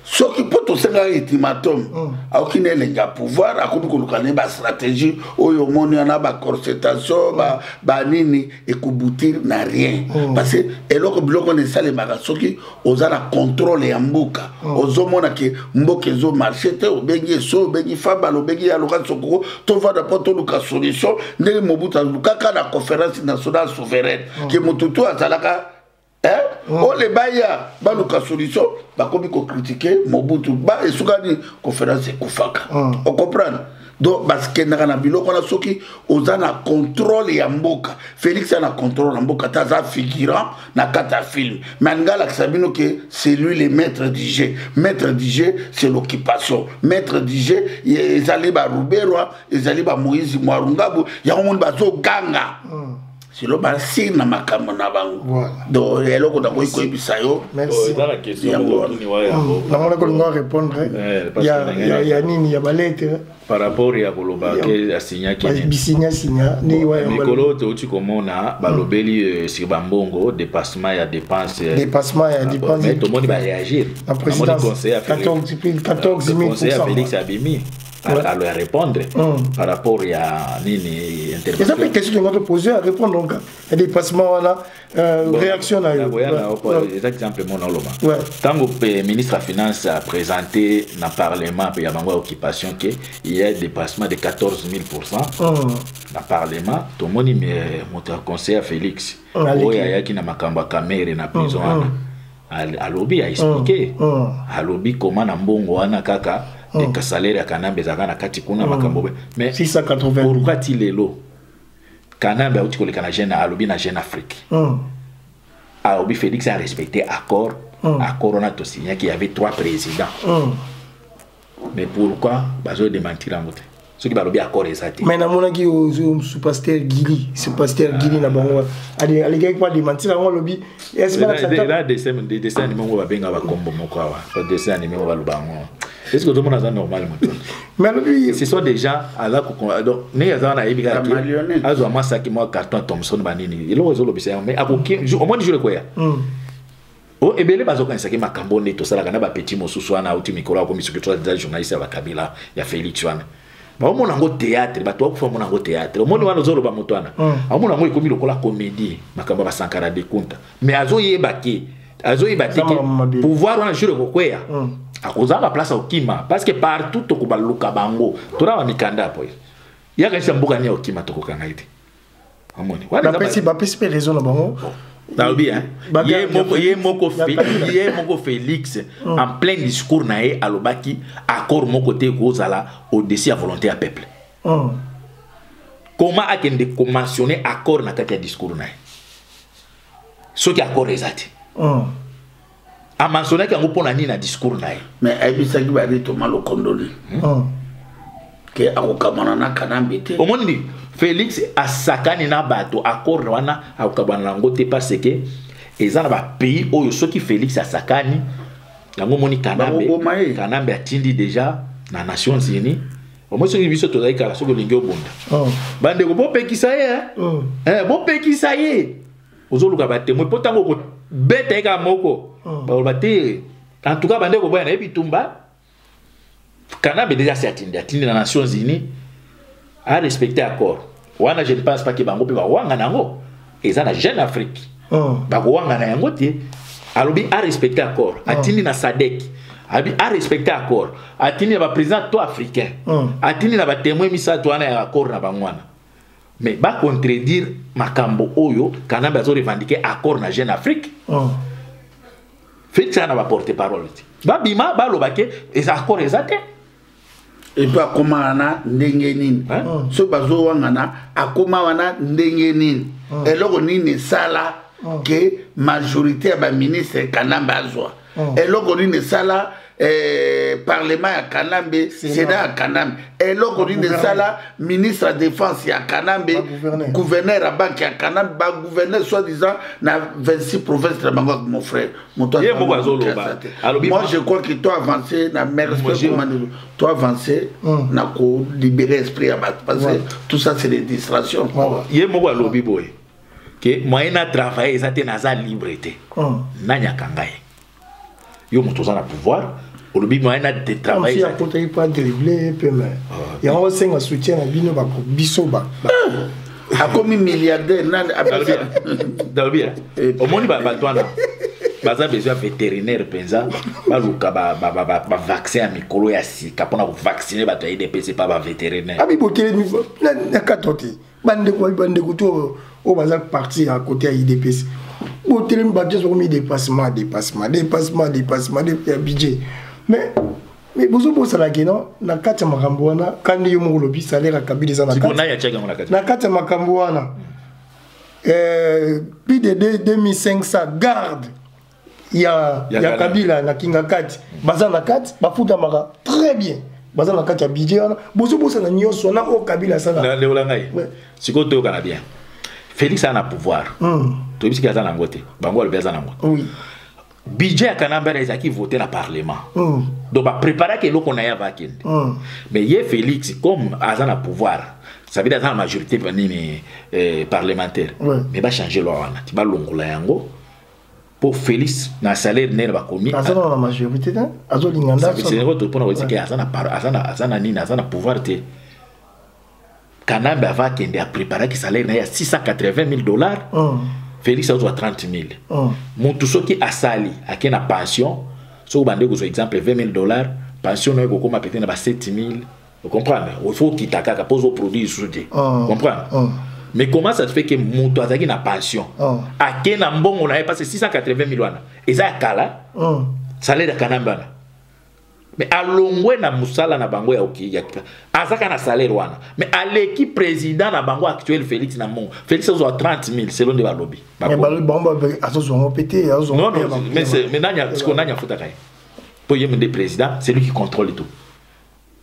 ce qui peut tout ça ultimatum a aucun élément pouvoir a comme qu'on ba stratégie au monde y en a ba concertation ba nini et que boutir n'a rien parce que et là que bloc on est ça les magasins qui aux la contrôle et mboka aux hommes que mboka zo marché te au bengi so bengi faba lo bengi ya local soko to va de porto luka solution ne mobuta luka la conférence nationale souveraine que motutu azalaka oh les baya baluka solution ba komi ko critiquer Mobutu ba esukani conférence kufaka on comprend donc parce que na biloko na soki ozana contrôle ya mboka Félix na contrôle ya mboka taza figurant na kata film mangala sabino que c'est lui le maître du jeu c'est l'occupation maître du jeu ezali ba Ruberwa ezali ba Moïse Mwarungabu ya monde bazo ganga c'est le bassin na makambo na bango donc eloko da ko ibisayo merci dans la question on va répondre il y a nini ya balete par rapport ya koloba ke asinya kene bisinya ni wa mikolo to tu komona balobeli sur bambongo dépassement ya dépense mais tout le monde va réagir la présidence 14 Félix Abimi à leur répondre par rapport à nini intervention. C'est une question qu'on va poser à répondre donc. Il y a des passements là, réaction à exemple mon oloma. Tant que le ministre des Finances a présenté dans le Parlement pour y avoir occupation que il y a des passements de 14 000% dans le Parlement. Tout le monde me montre conseil à Félix. Oh ya ya qui na makamba caméra na prison à lobby a expliqué. À lobby comment na mbongo wana kaka des salaires à Kanambe Zagana Katikuna Makambo. Mais 680. Pourquoi il est là? Kanambe a utilisé le Jeune à l'Obi na Jeune Afrique. Obi Félix a respecté l'accord. Accord on a tout signé qu'il y avait 3 présidents. Mais pourquoi bazo démentir en côté? Ce qui va l'Obi accord exact. Mais na mona qui au sous-pasteur Guili, sous-pasteur Guili na bango. Ali gars quoi démentir en lobby. Est-ce que là des dessins animés on va bien avoir combo moko wa. Des animés on va le bango. Est-ce que tout le monde a normal? Mais ce sont des gens à la donc ne yazana na ibiga ki azo masaki mo carton Thomson banini il ozo lobisa mais au moins je le crois o ebele bazo kanisa ki makambo ne to sala kana ba petit mosusu ana uti mikolo ko misuki to da journaliste ya Kabila ya Félix wana ba o mona ngo théâtre ba to ko mona ngo théâtre o mona wana zolo ba mutwana o mona ngo ikomi lokola comédie makambo ba Sankara de Kunta mais azo yeba ki pouvoir wana jure ko kwea akozanga place au kima parce que partout to ko baluka bango to na mikanda po ya ka mbuka ni au kima to ko kanga ite amoni wana ba pesi raison na bango na bien yé moko Félix en plein discours na e alobaki accord mon côté kozala au-dessus à volonté à peuple comment akende conventionner accord na kati ya discours na e ce qui accord exact a mentionné qu'il y a un peu de discours. Mais il y a un peu de mal au condolé. Que Aoukamana na Kanambete. Au monde Félix a sakani na bato accord wana Aoukamana ngote parce que ils ont un pays où ceux qui Félix a sakani yango moni Kanambe a tindi déjà na Nations Unies. Au moins ceux qui visent to zaika so ko lingi obunda. Bande ko bo pekisa ye. Bo pekisa ye. Ozoluka batemo potango ko bete ka moko. En tout cas, bande ko boya na ebitumba. Kanambe déjà c'est atteint les Nations Unies a respecté accord. Wana je ne pense pas que bango pe ba wanga nango. Et ça na Jeune Afrique. bakowanga na yango te alobi a respecter accord atindi na SADC a respecter accord atindi na ba président to africain atindi na ba témoin misato wana ya accord na bangwana mais ba contredire makambo oyo Kanambe azo revendiquer accord na Jeune Afrique fait ça na ba porter parole ba bima ba lobake les accords ezate et puis akoma wana ndenge nini so bazo wangana akoma wana ndenge nini eloko nini sala que majorité ya ba ministre Kanambe azwa eloko nini sala parlement ya Kanambe sénat ya Kanambe eloko nini sala ministre de défense ya Kanambe gouverneur à banque ya Kanambe ba gouverneur soi-disant na 26 provinces de Bangkok mon frère moi je crois que toi avancer na respect toi avancer na ko libérer esprit à battre parce que tout ça c'est des distractions yé mo ba lobby boy que moyen à travailler ça te naza liberté nanya kangaye yo moto za na pouvoir au lobby moyen de travailler ça peut pas dribbler peu mais il y a un soutien à bino ba biso ba a comme milliardaire nan dalbi au monde ba toi baza besoin vétérinaire penza ba luka ba vaccin à mikolo ya sika pona ko vacciner ba to IDPC pas ba vétérinaire abi bokele mi na katoti bande ko to o baza parti à côté à IDPC bokele mi ba juste comme dépassement de budget mais bozo bosa la geno na kati makambo wana kandi yo mo lobi salaire a kabili za na kati makambo wana plus de 2500 garde ya Kabila na kinga kati baza na kati bafuta maka très bien baza na kati ya budget wana bozo bosa na nyoso na o Kabila sana na leola ngai siko to kana bien Félix a na pouvoir to bisiki aza na ngote bango le beza na ngote oui budget ya Kanambe na qui voter na parlement donc ba préparer que loko na ya vakende mais ye Félix comme aza na pouvoir ça veut dire la majorité parlementaire mais va changer loi wana ti ba longola yango pour Félix na salaire ne ba komi aza na majorité hein azo linganda c'est retour pour nous dire que aza na pouvoir te Kanambe va kende a préparer que salaire na ya $680,000 Félix a 30 000. Montu soki asali akena pension, so bande ko exemple $20,000, pension no ko ma pété na ba 7 000. Vous comprenez? Il faut qu'il t'attaque pose au produit soudé. Comprendre? Mais comment ça se fait que montu azaki na pension? Akena mbongo na passé 680,000 wana. Eza kala. Salaire de Kanambe. Mais à l'ongwe na musala na bango ya oki ya azaka na salaire wana mais à l'équipe président na bango actuel Félix na mon Félix a 30 000 selon de balobi mais balobi azo pété non mais c'est maintenant ce qu'on a futa kai pour yem de président c'est lui qui contrôle tout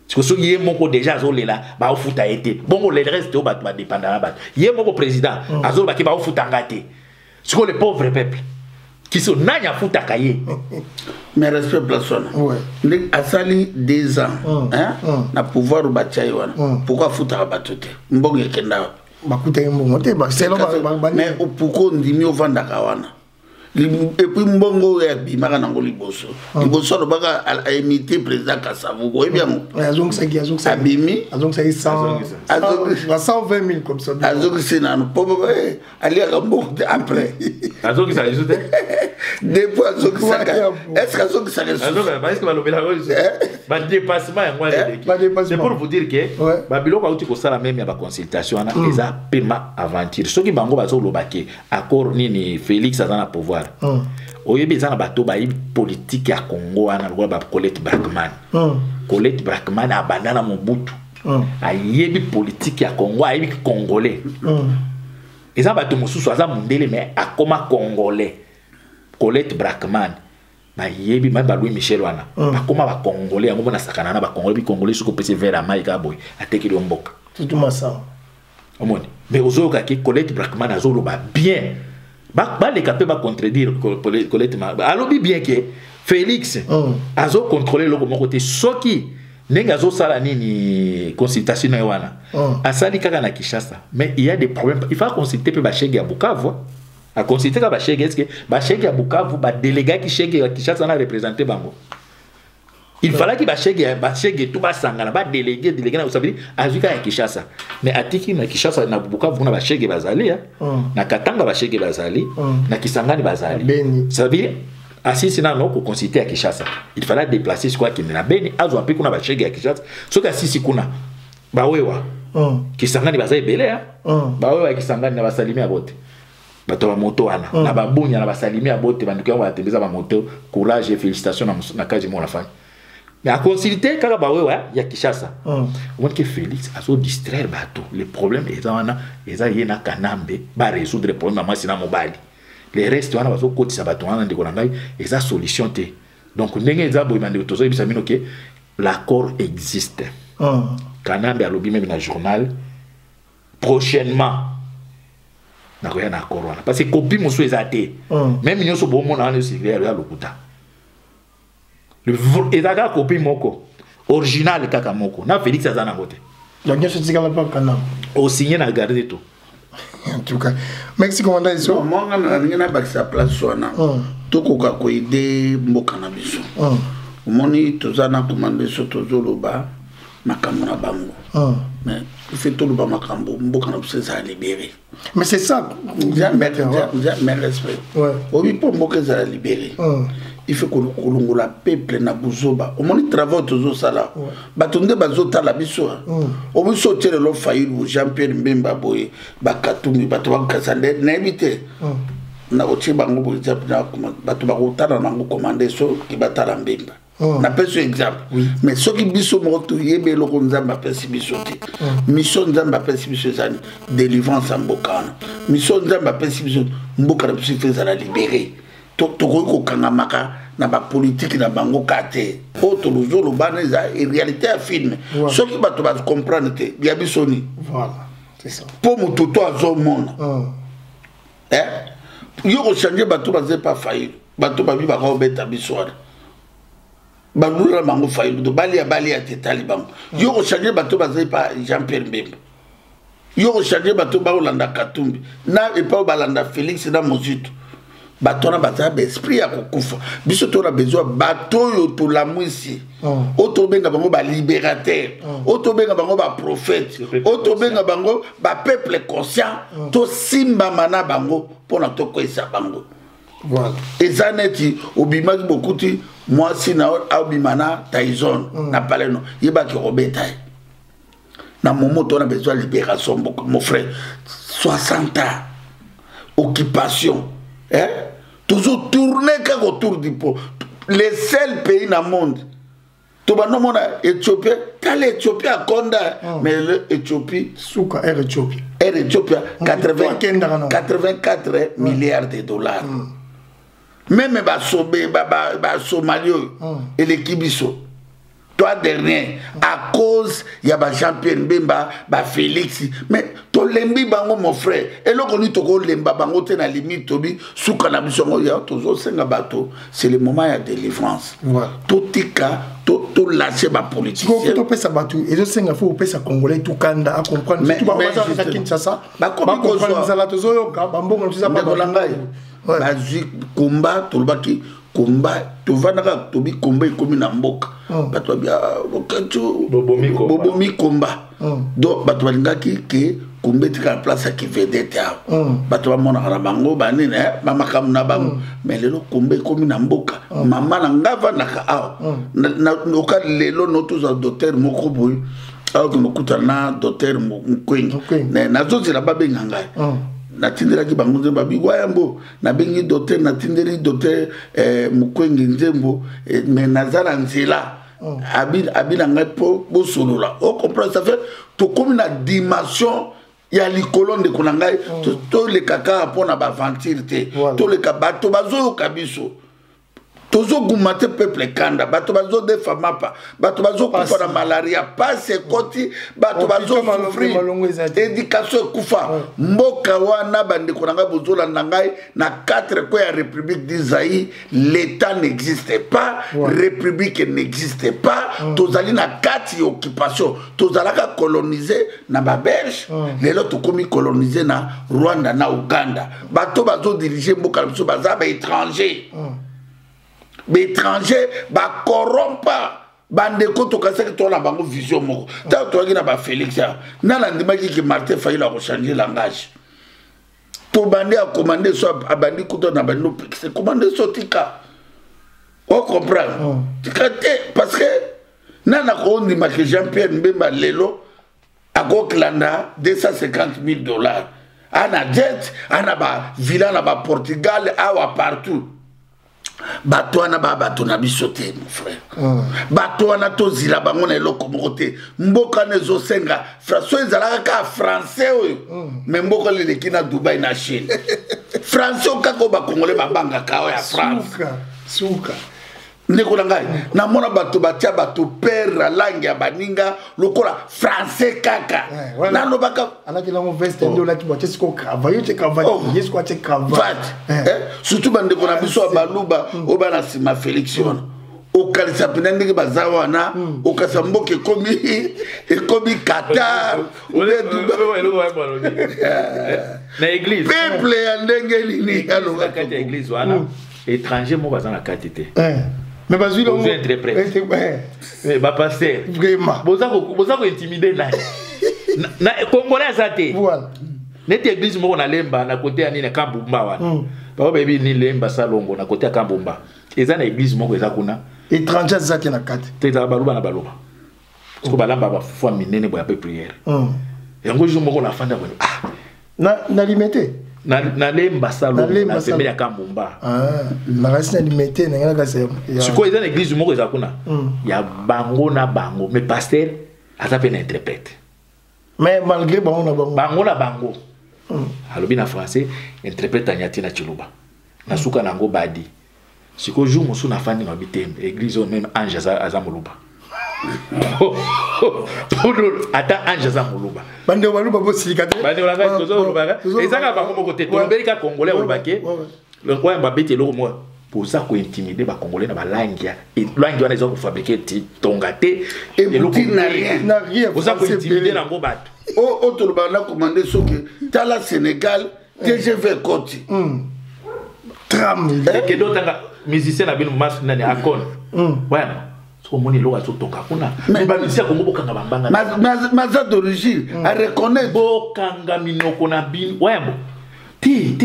parce que so yem moko déjà azo lela ba futa été bon le reste au ba dépendant ba yem moko président azo ba ki ba futa ngate ce que le pauvre peuple qui sont nanya futa kaye mais respect personne ouais asali 2 ans na pouvoir au bachai wana pourquoi futa batote mbongo kenda bakuta mbongo te ba c'est mais pourquoi ndimi ovanda kawana et puis mbongo ya bimaka nango liboso liboso baka a imité président Kasavugo et bien abimi 120,000 comme ça azongi c'est na popo ali akambo après azongi ça juste des fois azongi ça est-ce que azongi ça est-ce que va lobela ba dépassement ya moi c'est pour vous dire que ba biloko auti ko sala même ya ba consultation na eza paiement aventure soki bango bazo lobake accord nini Félix azana pouvoir oyebi zana bato ba politique ya Congo wana lwa ba Colette Brackman abandana Mobutu ayebi politique ya Congo ayebi congolais eza bato mosusu aza mundele mais akoma congolais Colette Brackman ba yebi ma ba Louis Michel wana akoma ba congolais yango bona sakana na ba congolais suko pese vera mai ka boy ateki lo mboka tout massa omoni mais ozoka ki Colette Brackman azolo ba bien ba les capé ba contredire Colette alobi bien que Félix azo contrôler le côté soki nenga zo sala nini consultation na wana asali kaka na Kinshasa mais il y a des problèmes il faut consulter pe ba chege ya Bukavu a consulter ka ba chege est-ce que ba chege ya Bukavu ba délégué ki chege ya Kinshasa na représenter bango Il fallait qu'il bachègue tout bas sangana ba délégué na usabili azuka ya Kinshasa mais atiki na Kinshasa na Bukavu na bachègue bazali na Katanga bachègue bazali na Kisangani bazali ça veut dire asisi na no ko consulter à Kinshasa il fallait déplacer quoi qui na Beni azo api kuna bachègue ya Kinshasa soki asisi kuna bawewa Kisangani bazali belé bawewa Kisangani na basalimi abote bato ba moto wana na babunya na basalimi abote banduka ba tembeza ba moto courage et félicitations na kazi mo la femme. Mais à consulter, quand il y a Kinshasa, on voit que Félix a distraire bateau. Le problème est qu'il y a Kanambe, va résoudre le problème de la mobile. Les restes, on a besoin de ça bateau, on a des solutions. Donc, l'accord existe. Kanambe a lobby même dans le journal. Prochainement, on a un accord. Parce que copie mon souhait athée. Même si on a un monde, on a un et daga copie moko original kaka moko na Félix azana côté donc je dis pas kana au signé na garder tout en tout cas merci commandant iso moi ngana bakisa place sona to koka ko ide mboka na biso moni tozana commandé so tozoloba makambo na bango mais il fait tout le ba makambo mboka na biso ça libéré mais c'est ça mais respect oui pour mboka ça libéré il faut que le peuple na buzoba au moins travail toujours ça là batonde bazota la biso au moins sortir le faillir Jean-Pierre Mbemba boy bakatumi bato bakasande na éviter na ochi bango bo japna bato bakotana na ngo commander so ki batala Mbemba na peso exemple mais ce qui biso moto yebe lo konzamba pesi biso te mission nzamba pesi biso zani délivrance mbokana mission nzamba pesi biso mboka na biso fait ça la libérer toko kangamaka na ba politique na bango kate auto luzolo baneza et réalité à film ce qui bato ba comprendre te bia bisoni voilà c'est ça pour mutoto azomona yo ko changer bato ba pas faillir bato ba bi ba ko beta bisona ba lula mango faillir do bali ya te taliban yo ko changer bato ba pas Jean-Pierre Mbemba yo ko changer bato ba Olanda Katumbi na et pas balanda Félix na Mozito bato na bata esprit ya kokufa biso to na besoin bato yo to la mwisi oto benga bango ba libérateur oto benga bango ba prophète oto benga bango ba peuple conscient to simba mana bango pona to ko isa bango voilà ezaneti obimaki bokuti moi si na obimana Tyson na paleno yeba ki robeta na momo to na besoin libération mon frère 60 ans occupation toujours tourner autour du pot. Les seuls pays dans le monde. Tu vas nous montrer Éthiopie. Tu as l'Éthiopie à Konda. Mais l'Éthiopie. Souka, Air Éthiopie. Air Éthiopie, 84 milliards de dollars. Même les Somaliens et les Kibiso. Toi dernier, à cause il y a Jean-Pierre Mbemba, Félix, mais to lembi bango mon frère, et là qu'on dit to lemba bango te na limite tobi sous canabisongo ya tozo senga bato, c'est le moment de délivrance. Voilà. Tout tika, tout lâcher ma politique. Quand on peut ça bato, et je senga faut peut ça congolais tout kanda à comprendre. Mais tu vas voir ça Kinshasa. Ba comprendre ça la tozo yo ka bambongo tu ça pas langai. Bazi combat tout baki combat to vanaka to bi combat comme na mboka bato bia bokacho bobomi combat donc bato balingaki ke combat tika place qui vedette bato ba mona na bango banene ba makamu na bango mais lelo combat comme na mboka mama na ngava na ka na oka lelo no tous docteur moko boy alors que mokuta na docteur Mukwengi na zozi la babenga ngai natindela ki bango nzembo bigwa yambo na bengi docteur natindeli docteur Mukwengi nzembo mais nazala nzela abina ngai po bosolola o comprendre ça fait to comme na dimension ya likolo de konangai to le kaka pona ba ventir te to le kabato bazo kabiso tozo gumate peuple kanda bato bazo de famapa bato bazo kufa na malaria passe koti bato bazo souffrir éducation kufa mboka wana bande konanga bozola nangai na 4 ko ya république d'Isaïe l'état n'existe pas république n'existe pas tozali na 4 occupation tozalaka coloniser na ba belge lelo to komi coloniser na Rwanda na Uganda bato bazo diriger mboka biso baza ba étranger l'étranger va corrompre bandeko tokasaki tona bango vision moko ta toaki na ba Félix ya nala ndimaki ki Martin Fayulu a changer langage to bande a commander so abandi kuto na bando c'est commander so tika on comprend parce que nana ko ndima que Jean-Pierre Mbemba lelo a go klanda $250,000 ana jet ana ba villa na ba Portugal awa partout bato wana bato na biso te mon frère bato wana tozila bango na eloko moko te mboka nezo senga François ezalaka ka français oyo mais mboka leleki na Dubai na Chine français okako bakongole babangaka oyo ya France suka ndeko na ngai namona bato batia bato père langue ya baninga lokola français kaka nalobaka alaki lango veste ndo laki bote siko cravate te cravate yesko ate cravate surtout bandeko na biso ya baluba oba na sima Félix wana okalisa pena ndenge baza wana okasa mboka ekomi Qatar na église peuple ya ndenge nini alobaka na église wana étranger mo baza na kati te mais bazui vous interprète mais ba pasteur vraiment boza ko intimider na congolais ça te voilà net église mo na lemba na côté ya nini Kambumba wana ba bebi ni lemba salongo na côté ya Kambumba eza na église mo eza kuna étranger zaki na kati te za baluba na baluba parce que balamba ba foi minene boya pe prière yango jour mo na fanda boni na limité na lemba salongo na pembe ya Kambumba na rasi na limité na ngala kase siko eza na église mo eza kuna ya bango na bango mais pasteur aza pe na interprète mais malgré bango na bango alobi na français interprète anyati na chiluba na suka nango badi siko jour mosu na fandi na bitembe église même ange aza moluba ata ange aza moluba bande baluba bo silikate bande la ngai tozo luba ezaka bango moko te to berika congolais olubake le roi mbabete lo mo poza ko intimider ba congolais na ba langue langue wana ezoko fabriquer tonga te et na rien poza ko intimider na ngo bato to le bana commander soki tala Sénégal TGV Côte tram que d'autres musiciens na bino mas na akon voilà so moni lo azo toka kuna mais ba musicien ko ngobokanga bambanga maza d'origine a reconnaître bokanga minoko na bin wembo ti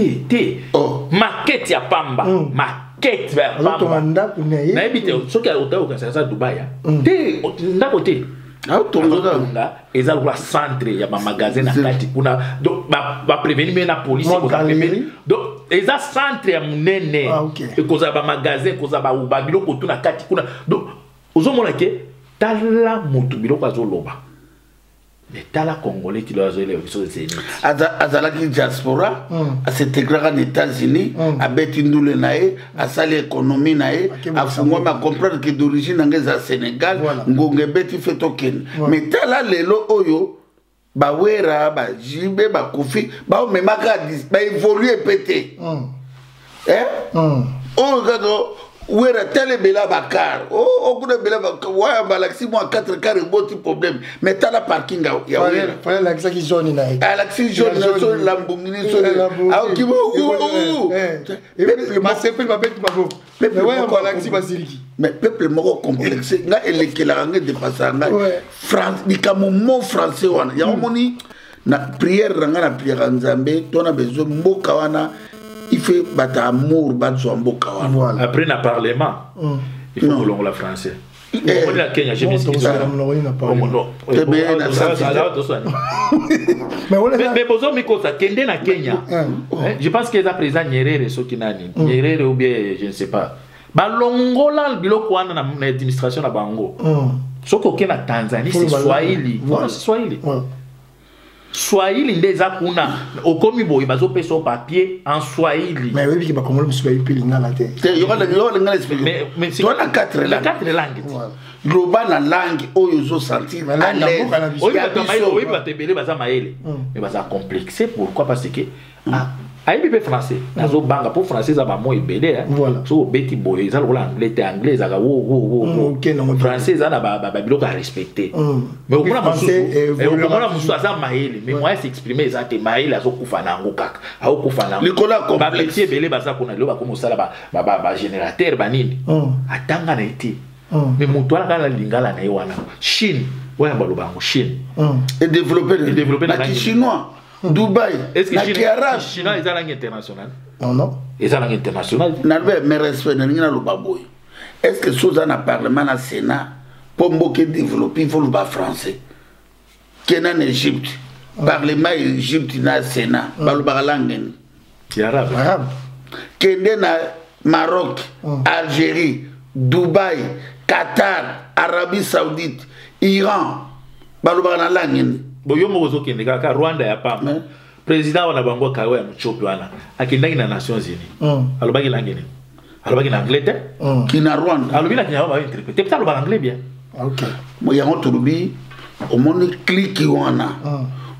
maquette ya pamba maquette ya pamba na ebite soki otao ka sa Dubai ti ndako ti autonga eza la centre ya ba magasin na kati kuna donc ba prévenir mais la police ko prévenir donc eza centre ya munene ekoza ba magasin koza ba ubabilo ko tuna kati kuna donc ozomona ke tala mutu biloko azoloba mais tala congolais qui doit jouer les choses c'est azalaki diaspora asintégrera aux États-Unis abeti ndule nae asali économie nae afungwa ma comprendre que d'origine angeza Sénégal ngonge beti fetoken mais tala lelo oyo bawera ba jibe ba kofi ba memaka ba évoluer pété Ouera tele bela bakar kuna bela wa balaxi moi 4 car boti problème mais t'as la parking ya ouera fala laxi ki zone na laxi jaune so lambungini so au kibo ma sepe ma bête babo mais ouais balaxi basiriki mais peuple moko complexe nga elekela nga dépasser nga France bikamo mot français wana ya moni na prière nga na prière nzambe tona besoin mboka wana il fait bata amour batzo mboka wana après na parlement il faut que l'on la français on la Kenya je m'excuse mais bozo miko sa kende na Kenya je pense que ça président Nyerere soki nani Nyerere ou bien je ne sais pas balongola biloko wana na administration na bango soko ke na Tanzanie c'est Swahili voilà c'est Swahili Swahili ndeza kuna okomi boyi bazo peso papier en Swahili mais oui ki ba komolo Swahili pilinga la te yo nga expliquer mais toi na quatre langues global na langue oyo zo sentir à l'aise oui ba tebele baza maele mais baza complexé pourquoi parce que aïe bébé français nazo banga pour français za ba mo ebele so beti boye za lola anglais za wo français za na ba biloko à respecter mais au moins musu za maele mais moi s'exprimer za te maele azo kufa na ngo kaka au kufa na ngo ba petit ebele baza kuna lo ba ko musala ba générateur ba nini atanga na iti mais moto ala kala lingala na wana Chine ouais baloba en Chine et développer les chinois Dubaï est-ce que Chine Chine est la langue internationale non est la langue internationale n'albe mais respect na ngina lobaboy est-ce que soza na parlement na Sénat pour mboke développer il faut le bas français Kenan Égypte parlement Égypte na Sénat baloba langue c'est arabe kende na Maroc Algérie Dubaï Qatar Arabie Saoudite Iran baloba na langue boyo mozo kende ka Rwanda ya pamba président wana bango kawe ya mchopi wana akindaki na Nations Unies alobaki langue ni alobaki na anglais qui na Rwanda alobaki na ba interpréter peut-être alobaki anglais bien OK mo yango tolobi au monde clique wana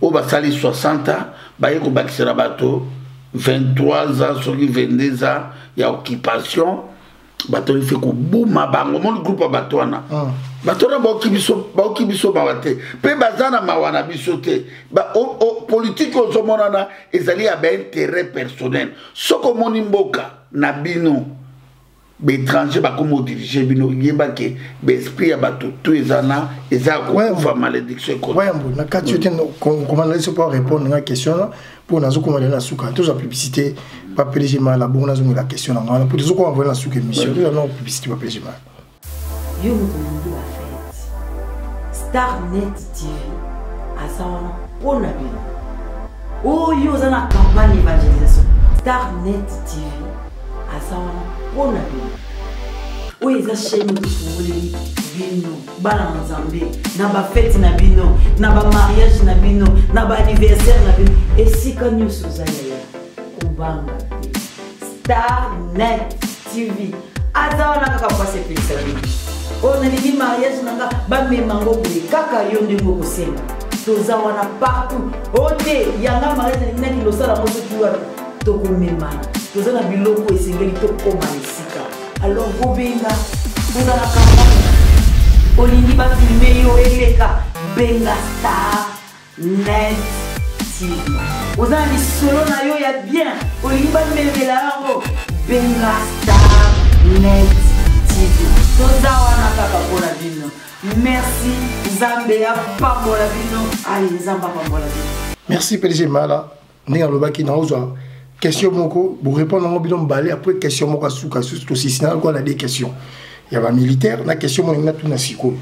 o basali 60 ans baye ko bakisera bato 23 ans sur 22 ans ya occupation bato il fait ko bouma bango mon groupe bato wana bato na ba kibiso bawate pe bazana mawana bisote ba o politique o zomonana ezali ya ba intérêt personnel soko moni mboka na bino l'étranger ba comme diriger bino yeba ke be esprit ya bato tout ezana ezako fa malédiction ko ouais na kati yote comment aller pour répondre à la question là pour nazo comment aller la souka toute la publicité pas PDG mal la bonne nazo la question là pour tout qu'on envoyer la souka émission tout la publicité pas PDG mal yo mutu la fête Starnet TV asawana pona bino oh yo zana campagne d'évangélisation Starnet TV asawana pona bino oui eza chaîne de fungoli bino bana nzambe na ba fête na bino na ba mariage na bino na ba anniversaire na bino esika nyonso zaya kubanga Starnet TV azawana kaka pase pesa bino on a dit mariage nanga ba memango boye kaka yo ndingo kosenga toza wana partout ote yanga mariage na ki losala moto tuwa to komemana toza na biloko esengeli to koma esika alors gobenga toza na campagne olingi ba filmer yo eleka benga Starnet TV oza ni solo na yo ya bien olingi ba memela yango benga Starnet TV toza wana kaka pona bino merci Nzambe ya pambola bino ali Nzamba pambola bino merci PDG Mala ni alobaki na ozwa question moko pour répondre à bino balé après question moko suka surtout si sinon quoi la des questions il y a un militaire la question mo na tout na siko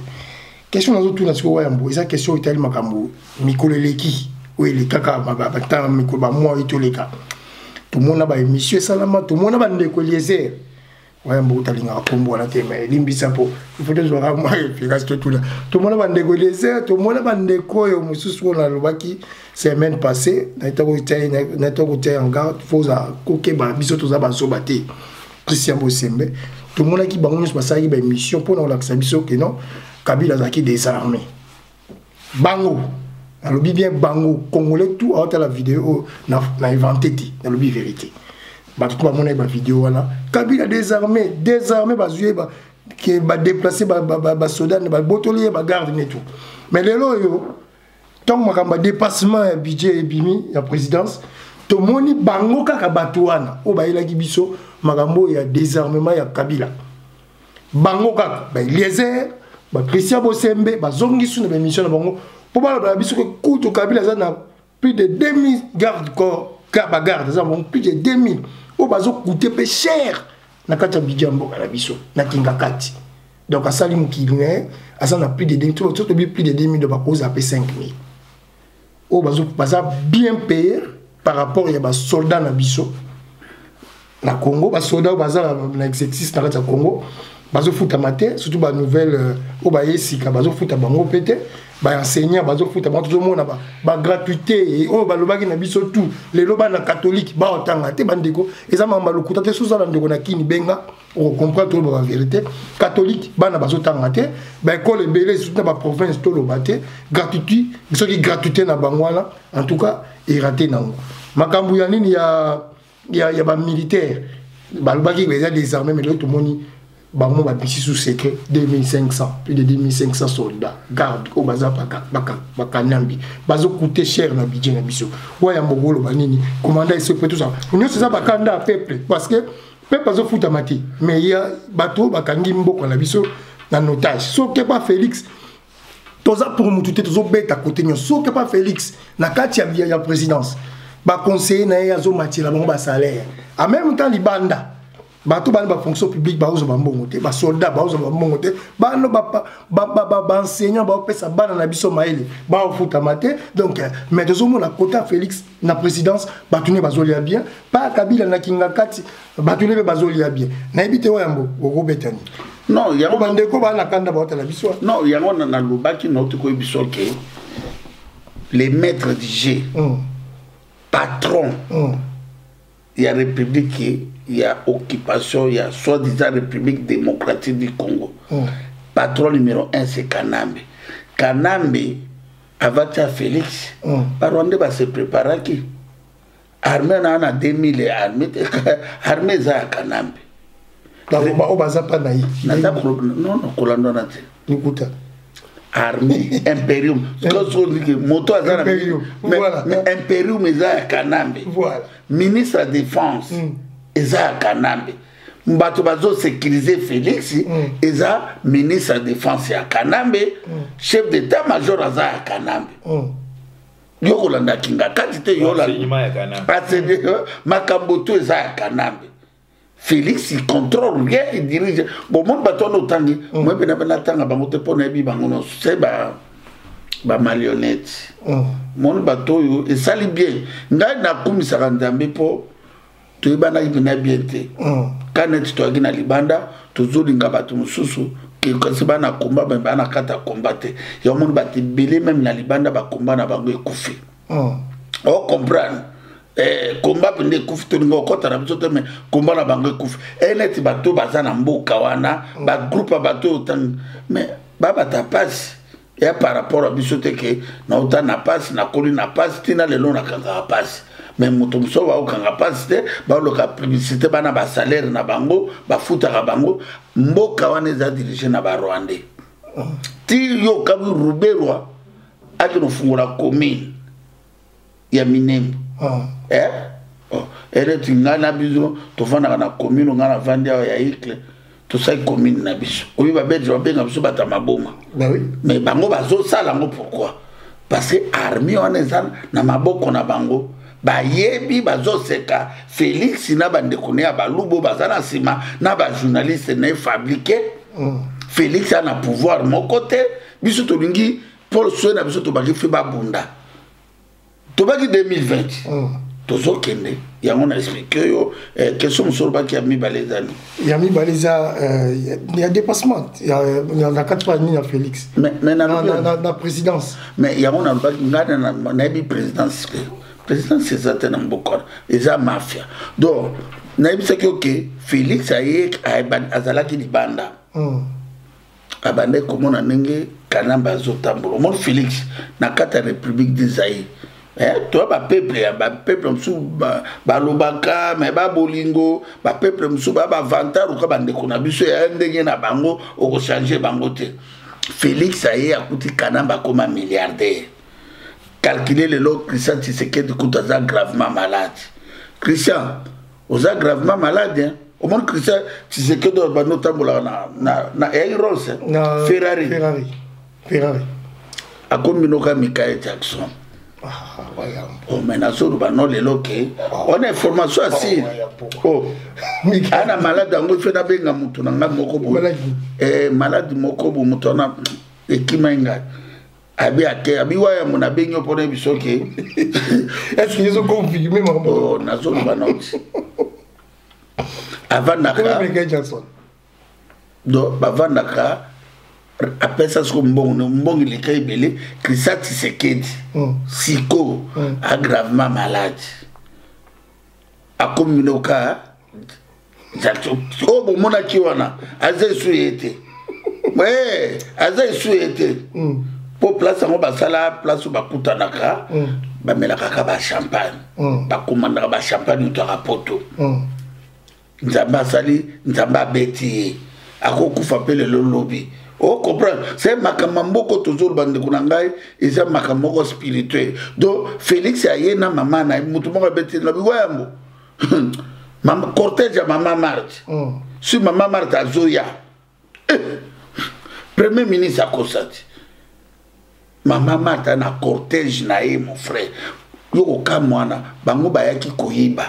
question nazo tout na siko wa yambo eza question itali makambo mikoleleki oui les kaka ba ta mikolo ba moi itoleka tout le monde ba émission salama tout le monde ba ndeko Eliezer ouais mbo talinga kombo na tema limbisa po il faut toujours avoir efficace tout là tout le monde va négocier tout le monde va négocier au mususu na lobaki semaine passée na toko tient en garde faut za koke ba biso to za ba sobate Christian Bosembe tout le monde qui bango nyos basaki ba mission pour na la biso que non Kabila zaki désarmé bango na lobi bien bango congolais tout à la vidéo na inventé ti na lobi vérité bato ba mona ba vidéo wana Kabila désarmé bazoué ba qui ba déplacer ba soldats ba botolier ba garde et tout mais lelo yo tant makamba dépassement budget et bimi la présidence to moni bango kaka bato wana o ba ilaki biso makambo ya désarmement ya Kabila bango kaka ba Eliezer ba Christian Bosembe ba zongi sous na mission na bango pour ba biso que kuto Kabila za na plus de 2000 garde corps ba garde za bon plus de 2000 o bazo coûter peu cher na kati bijambo la biso na kingakati donc asali mukilé asa na plus de 2000 tout plus de 2000 de ba cause après 5000 o bazo bien payé par rapport ya ba soldats na biso na Congo ba soldats baza na exercice na Congo bazo futa maté surtout ba nouvelle o ba yesika bazo futa bango pété ba enseignant bazo futa ba tout le monde ba gratuité o ba lobaki na biso tout les loba na catholique ba otanga te bandeko eza mamba lokuta te sous ala ndeko na kini benga on comprend tout la vérité catholique ba na bazo tanga te ba école belé surtout ba province to lobate gratuité biso ki gratuité na bangwala en tout cas et raté nango makambu ya nini ya ba militaire ba lobaki ba des armées mais l'autre moni bango ba bisi sous secret 2500 plus de 2500 soldats garde au baza baka nambi bazo coûter cher na budget na biso wa ya mbogolo banini commandant il se peut tout ça on ça bakanda peuple parce que peuple bazo futa mati mais il y a bateau bakangi mboko na biso dans otage soki pas Félix toza pour mutu te tozo beta côté nyo soki pas Félix na kati ya présidence ba conseiller na ya zo matila bango ba salaire en même temps libanda bato bana ba fonction publique ba ozo ba mbongo te ba soldat ba ozo ba mbongo te bano ba enseignant ba pesa bana na biso maele ba ofuta mate donc mais tozo mona côté Félix na présidence ba tuni ba zolia bien pas Kabila na kinga kati ba tuni be ba zolia bien na ebite oyambo oko betani non yango bande ko ba na kanda ba otala biso non yango na lobaki no te ko biso ke les maîtres du jeu patron il y a république il y a occupation, il y a soi-disant République démocratique du Congo. Patron numéro 1, c'est Kanambe. Kanambe, avant Félix, Rwanda va se préparer qui armée na 2000 armée za Kanambe. Non, Kolando na te. Armée, Imperium. Moto Imperium. Mais Imperium est à Kanambe. Ministre de la Défense. Eza Kanambe. Mbato bazo sécuriser Félix, eza ministre de la Défense ya Kanambe, chef d'état-major aza ya Kanambe. Yoko landa kinga katite yola. Makamboto eza ya Kanambe. Félix il contrôle rien, il dirige. Bon mon bato no tangi, moi bena tanga bango te pona bi bango no c'est ba marionnette. Mon bato yo et sali bien. Ngai na kumisa Nzambe po tu ibana ibina biente kanet to agina libanda to zolinga batu mususu ke kosibana komba bana kata combattre ya monde bati belé même na libanda ba komba na bango ekufi o comprendre combat pende ekufi to ngo kota na biso mais komba na bango ekufi enet bato bazana mboka wana ba groupe bato autant mais baba ta passe et par rapport à biso te ke na autant na passe na koli na passe tina lelo na kanga passe mais motomso ba okanga pasite ba loka publicité bana ba salaire na bango ba futa ka bango mboka wana za diriger na ba Rwandais ti yo kabu Ruberwa akino fungula commune ya Minembwe ere tingana bizo to fana na commune ngana vandia ya Ikle to sai commune na biso obi ba bedje ba benga biso bata maboma mais bango bazo sala ngo pourquoi parce que armée wana za na maboko na bango ba yebi bazo seka Félix na bande konia ba lubo bazana sima na ba journaliste na fabriqué Félix a na pouvoir mon côté biso to lingi pour soin na biso to ba fi ba bunda to ba 2020 to zo kende ya on a expliqué yo question sur ba ki ami balezani ya mi baleza il y a dépassement il y a 4 pas ni à Félix mais na présidence mais ya on a ba ngana na bi présidence président c'est ça dans beaucoup ils a mafia donc naibisa que OK Félix azala ki libanda abande comme on a nenge kanamba zotambulo mon Félix na kata république du Zaïre toi ba peuple msu ba lobaka mais ba bolingo ba peuple msu ba vantar ko bande ko na biso ya ndenge na bango o ko changer bango te Félix akuti kanamba comme milliardaire. Calculer le lot, Christian Tshisekedi est gravement malade. Christian, vous êtes gravement malade. Hein? Au moins, Christian Tshisekedi est notamment na Rolls, Ferrari. A combien Michael Jackson. Oh, mais non, les loquets. On a information assez. Oh, Ana malade, on fait la benga moutonanga mokobo. Malade mokobo moutona et qui m'engage. Abi waya mona benyo pona bisoke. Est-ce qu'ils ont confirmé mon oh nazo banoti. Avant naka. Do avant naka après ça ce mbongo le kai belé Christian Tshisekedi. Siko a gravement malade. A communoka oh bon mona kiwana azai souhaité. Ouais, azai souhaité. Pour place on va sala place ba kutanaka ba melaka ka ba champagne ba komanda ba champagne to rapoto nzamba sali nzamba beti akokufa pele le lobby oh comprendre c'est makamamboko toujours bande kunangai et c'est makamoko spirituel donc Félix ayena mama na mutu moko beti na biwambo maman cortège ya maman Marthe si maman Marthe azoya Premier ministre akosati. Mama Marthe na cortège na ye mon frère. Yo ka mwana bango bayaki koyiba.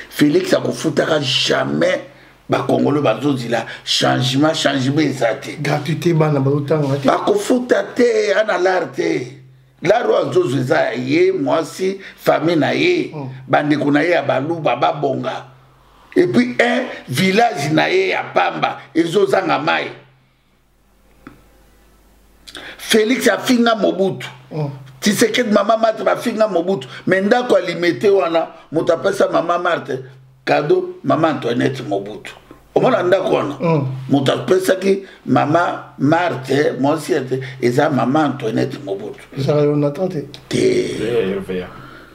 Félix akofutaka jamais ba Congolais bazozila changement ezate. Gratuité bana balotanga te. Bakofuta te ana l'arte. La roi zozeza ye mwasi famille na ye bandeko na ye ya baluba babonga. Et puis un village na ye ya Pamba ezozanga mai. Félix a finga Mobutu. Tshisekedi Mama Marthe ba finga Mobutu. Menda ko alimete wana mutapesa Mama Marthe cadeau Mama Antoinette Mobutu. Omona ndako wana mutapesa ki Mama Marthe monsiete eza Mama Antoinette Mobutu. Ça on attend te.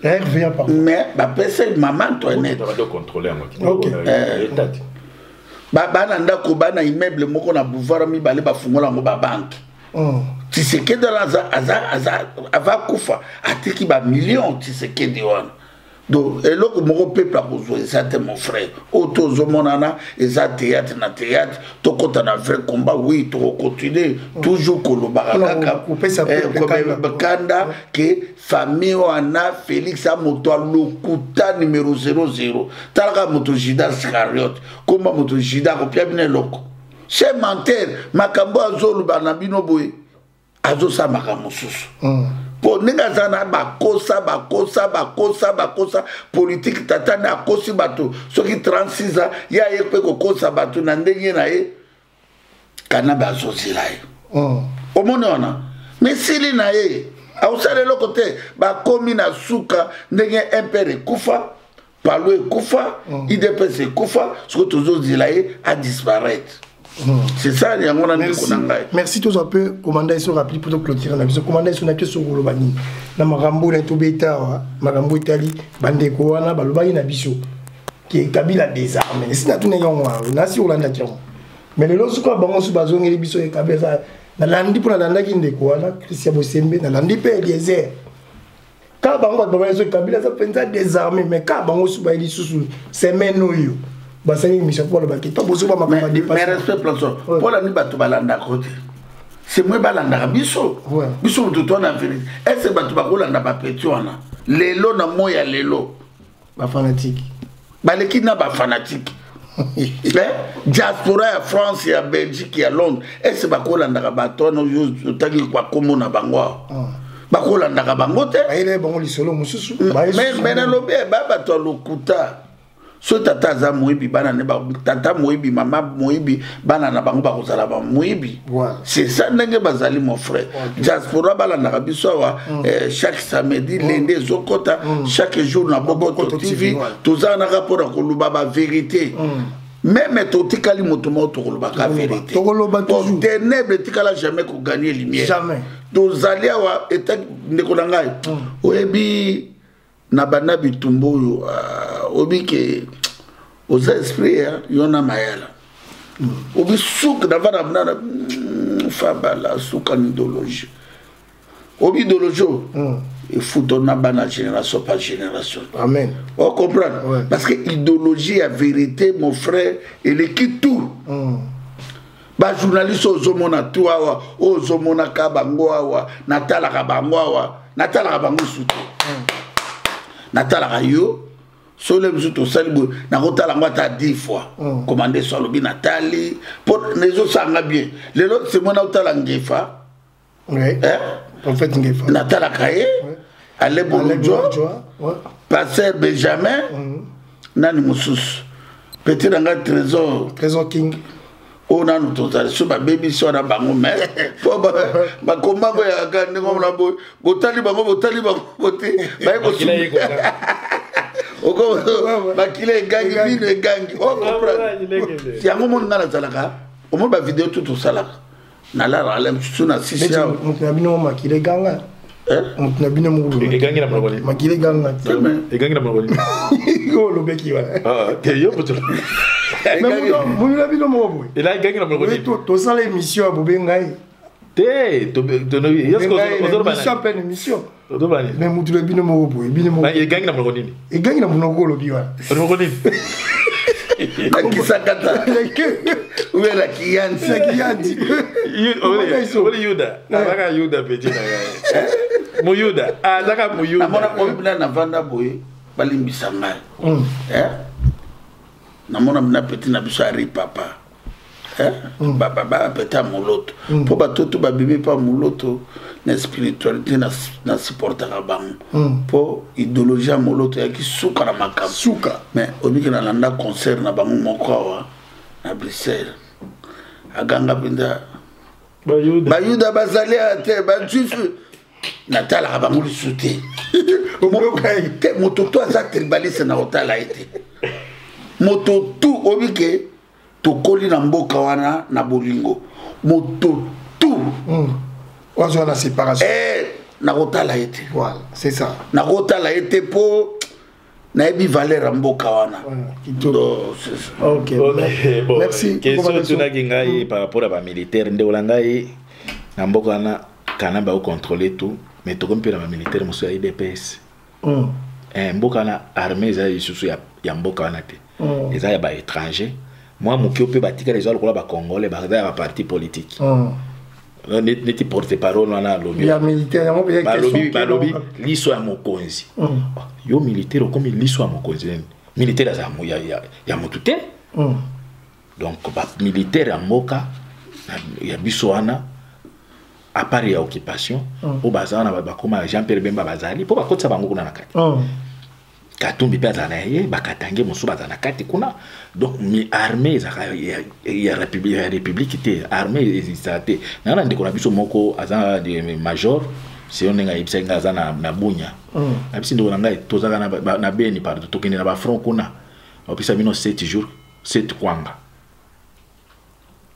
RVA pardon. Mais ba pesa Mama Antoinette. On doit contrôler moi. OK. Bana ndako bana immeuble moko na boulevard mi bale ba fungola ngo ba banque. Tshisekedi ava kufa atiki ba millions Tshisekedi wana. Donc eloko moko peuple a besoin ça mon frère. Autozo monana eza théâtre na théâtre to kota na vrai combat oui to continuer toujours kolobaraka bakanda que famille wana Félix a moto lokuta numéro 00 talaka moto Judas Iscariot komba moto Judas ko pia bine loko. C'est menteur makambo azolu bana bino boy azosa makambo susu. Pour ninga zana bakosa politique tatana akosi bato soki 36 ans ya yekpe ko kosa bato na ndenge na ye kana bazozila ye. Omoni ona mais sili na ye ausale lokote ba komi na suka ndenge impere kufa palo kufa IDPS kufa ce que tozozila ye a disparaître. C'est ça, il y a un merci tous un peu, commandant, ils sont rappelés pour clôturer la vision. Commandant, ils sont appelés sur le bani. Na Marambo, na Tobeta, Marambo Italie, Bandeko, na Balobani, na Bisso, qui est Kabila désarmé. Et c'est na tout n'ayant, na si Olanda Tian. Mais le lot, ce qu'on a bango sous Bazon et les Bisso et Kabeza, na landi pour la landa qui ndeko, na Christian Bosembe, na landi pe Eliezer. Quand bango va sur Kabila, ça peut être désarmé, mais quand bango sous Baili sous, c'est menoyo. Mais respect pour la nuit balanda côté c'est moi balanda biso biso tout en vérité est-ce que batu bakolanda ba petiwana lelo na moya lelo ba fanatique baleki na ba fanatique diaspora ya France ya Belgique ya Londres est-ce que bakolanda ba tono yo tagi kwa komo na bango bakolanda bango te ayele bango lisolo mususu mais na lobe ba to lokuta. So tata za moibi bana ne ba tata moibi mama moibi bana na bango ba kozala ba moibi. C'est ça ndenge bazali mon frère. Diaspora bala na biso wa chaque samedi lundi zokota chaque jour na Boboto TV toza na rapport ko luba ba vérité. Même totikali motomo to luba ka vérité. To luba toujours. Ténèbres tikala jamais ko gagner lumière. Jamais. Tozali wa eta ndeko ngai. Oyebi na bana bitumbo obi ke aux esprits yona mayala obi souk davana bana fabala souka idéologie obi idéologie et foutona bana génération par génération. Amen. On comprend parce que idéologie la vérité mon frère elle est qui tout ba journaliste ozomona tuawa ozomona kabango awa natala kabango souté Natala yo so le mzuto salibo na kotala ngwata 10 fois commander sur lobi Nathalie pour les autres sanga bien les autres c'est moi na otala ngefa en fait ngefa Natala kaye ale bonjo passer Benjamin nani mususu petit nga trésor king on a nous total sur ma baby sur la bango mais faut ba combat ya gande ngom la botali bango boté ba ko oko bakile gangi bino gangi o comprendre si yango mon ngala zalaka o mo ba vidéo tout ça na la ralem suna sisi ya na bino makile ganga na bino mo gangi na mrogoli makile ganga gangi na mrogoli ko lo beki wala te yo puto Vous l'avez vu moi. Et là il gagne la mrogoli to ça l'émission à bobengai te to émission mais mutu le bino mo boy bino mo il gagne la mrogoli il gagne la monogolo biwa mrogoli na kisakata ou la kiyanti oli yuda azaka yuda petit na ngai muyuda azaka muyuda namona komi bina na vanda boye balimbisa ngai namona bina petit na biso ari papa baba peta moloto po batoto babimi pa moloto na spiritualité na supportaka bango po idéologie ya moloto yaki suka na makambo suka mais obiki na landa concert na bango moko awa na Bruxelles aganga pinda bayuda bazali ate bajuif natalaka bango lisu te moto to aza tribaliste na kotala ete moto tu obike tokoli na mboka wana na bolingo moto tu ozo la séparation na kotala ete voilà c'est ça na kotala ete po na ebi valeur ya mboka wana OK bon merci question tunaki ngai par rapport à ba militaire ndeola ngai na mboka wana kana ba contrôler tout mais tokomi pe na ba militaire mosu ya IDPS mboka na armée za isusu ya mboka wana te eza ya ba étranger moi moki ope batika les lokola ba congolais ba ba parti politique neti porte-parole wana lobby ya militaire ba lobby liso ya mokonzi yo militaire okomi liso ya mokonzi militaire za ya mutu te donc ba militaire ya mboka ya biso wana à part ya occupation o bazana ba koma Jean-Pierre Bemba bazali po bakotsa bango kuna na kati katumbi pe azana ye bakatange mosu bazana kati kuna donc mi armée ya république te armée existate nana ndeko na biso moko azana de major si on nga ibisa nga azana na bunya abisi ndo nanga tozaka na beni pardon tokende na ba front kuna opisa mino 7 jours 7 kwanga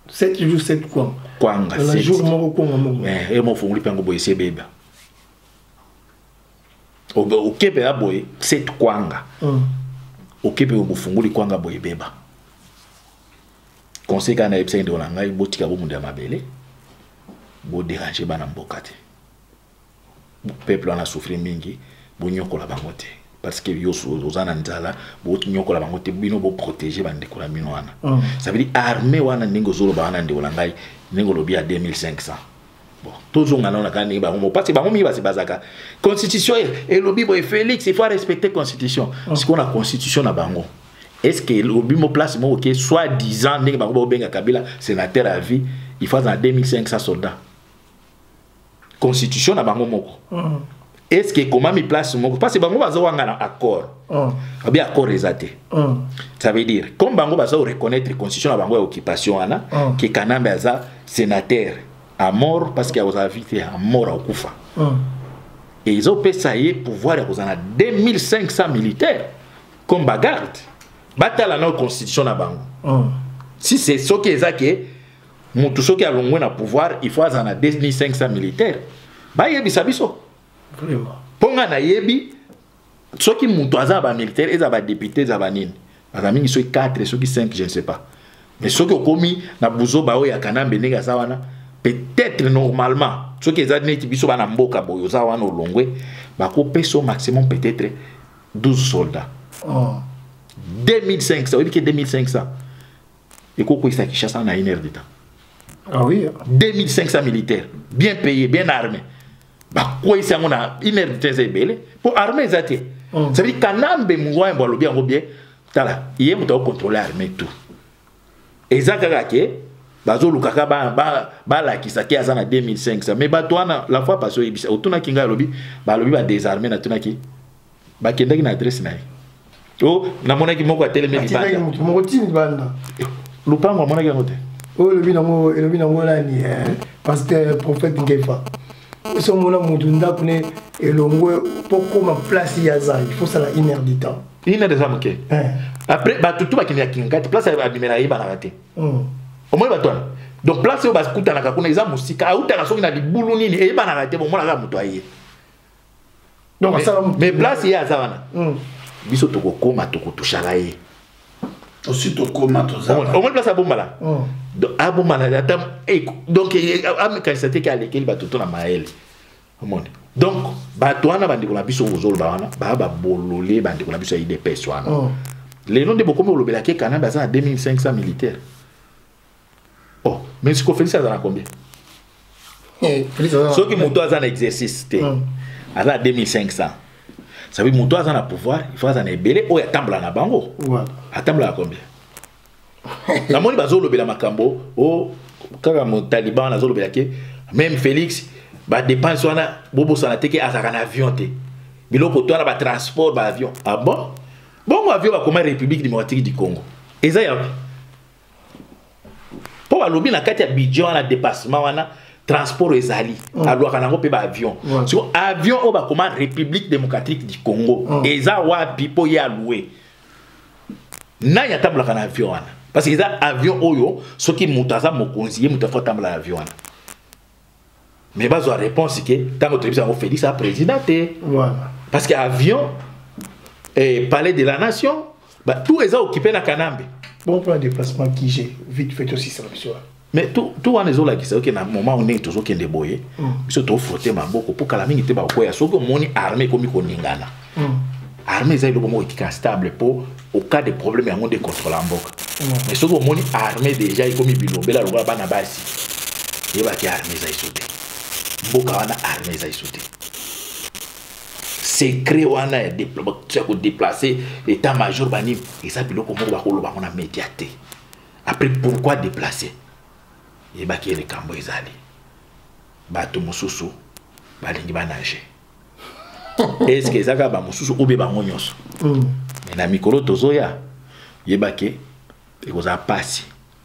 7 jours 7 kwanga le jour moko kwanga moko et mo fongoli pango boye se beba o kepe aboye 7 kwanga o kepe o fongoli kwanga boye beba conseil kana epsa ndo na ngai botika bo munda mabele bo déranger bana mboka te peuple en a souffert mingi bo nyokola bango te parce que yo ozana nzala bo nyokola bango te bino bo protéger bande ko la mino wana ça veut dire armée wana ningo zolo bana ndeola ngai ningo lobi à 2500 bon toujours ngana na kana ba mo parce que ba mo mi ba se bazaka constitution et lobi bo Félix il faut respecter constitution ce qu'on a constitution na bango est-ce que lobi mo place mo OK soit 10 ans ningo ba bo benga Kabila sénateur à vie il faut dans 2500 soldats constitution na bango moko est-ce que comment mi place moko parce que bango bazo wanga na accord bien accord exaté ça veut dire comme bango bazo reconnaître constitution na bango ya occupation ana que Kanambe aza sénateur à mort parce qu'il a invité à mort à kufa et ils ont payé pouvoir ya kozana 2500 militaires comme bagarde batala na constitution na bango si c'est ce qui est que mutu soki alongwe na pouvoir il faut azana 2500 militaires ba yebi sabiso vraiment ponga na yebi soki mutu azaba ba militaire eza ba député za ba nini azami soki 4 soki 5 je ne sais pas mais soki okomi na buzo ba o ya Kanambe ndenge za wana peut-être normalement soki eza neti biso bana mboka boyo za wana olongwe ba ko peso maximum peut-être 12 soldats 2500 oui que 2500 et koko isa Kinshasa na 1 heure de temps. Ah oui. 2500 militaires, bien payés, bien armés. Bah quoi ici on a 1 heure de temps pour armer ça. Ça veut dire Kanambe mouwa mbalo bien bien. Tala, il est contrôler l'armée tout. Et ça que bazo lukaka ba la kisaki azana 2500 mais batwana la fois passée ibisa otuna kinga lobi ba lobi ba désarmer na tunaki ba kendaki na adresse na oh na monaki moko atelemi libanda moko tini banda lupango monaki ngote oh le binango là ni pasteur prophète Ngefa so mona mutu ndakune elongwe poko place ya za il faut ça la 1 heure du temps 1 heure de temps OK après ba tutu ba kinya kingati place ya bimera yi bana raté au moins batona donc place où bas kutana ka kuna iza musika auta na songi na libulu nini e bana raté bon mona ka mutu aye donc ça mais place ya za wana biso toko koma toko tushara ye aussi toko mato za au moins place à bombala donc a bombala donc am kanisate ka lekeli batoto na maele omone donc batwana bandiko na biso ozolo bana ba bololé bandiko na biso IDPS wana Les noms de beaucoup de l'obéla qui Canada ça 2500 militaires. Oh, mais ce qu'on fait ça dans combien? Ceux qui montent dans exercice, à 2500. Ça veut dire monter dans le pouvoir, il faut en ébélé ou attendre la bango. Attendre la combien? La moni bazo l'obéla makambo, oh, quand mon taliban a l'obéla qui même Félix, bah dépense on a bobo sanate qui a un avion te. Biloko toi na ba transport ba avion. Ah bon? Bon avion va comme République démocratique du Congo. Et ça y a. Pour la lobby na kati ya budget na dépassement wana transport ezali. Alors kana ko pe ba avion. Sur avion o ba comme République démocratique du Congo. Et ça wa pipo ya louer. Na ya tabla kana avion wana. Parce que ça avion oyo ce qui mutaza mokonzi mutafa tabla avion wana. Mais bah la réponse c'est que tant que tu as fait ça président voilà. Parce que avion et palais de la nation bah tout est occupé na Kanambe. Bon plan de déplacement qui j'ai vite fait aussi ça mais tout on est là qui c'est OK na moment on est toujours qui débrouiller. Surtout frotter ma boko pour que la mingi te ba ko ya soko moni armée comme ko ningana. Armée ça il doit être stable pour au cas de problème ya monde contrôler mboka. Mais soko moni armée déjà il comme bilobela lo ba na basi. Il va qui armée ça isote. Mboka wana armée za isote. Secret wana ya déplacer l'état-major bani et ça biloko moko ba ko loba on a médiaté. Après pourquoi déplacer? Et ba ki le kambo ezali. Ba to mususu ba lingi ba nager. Est-ce que ça ba mususu obe ba ngonyos? Mais na mikolo tozoya yebake e koza pasi.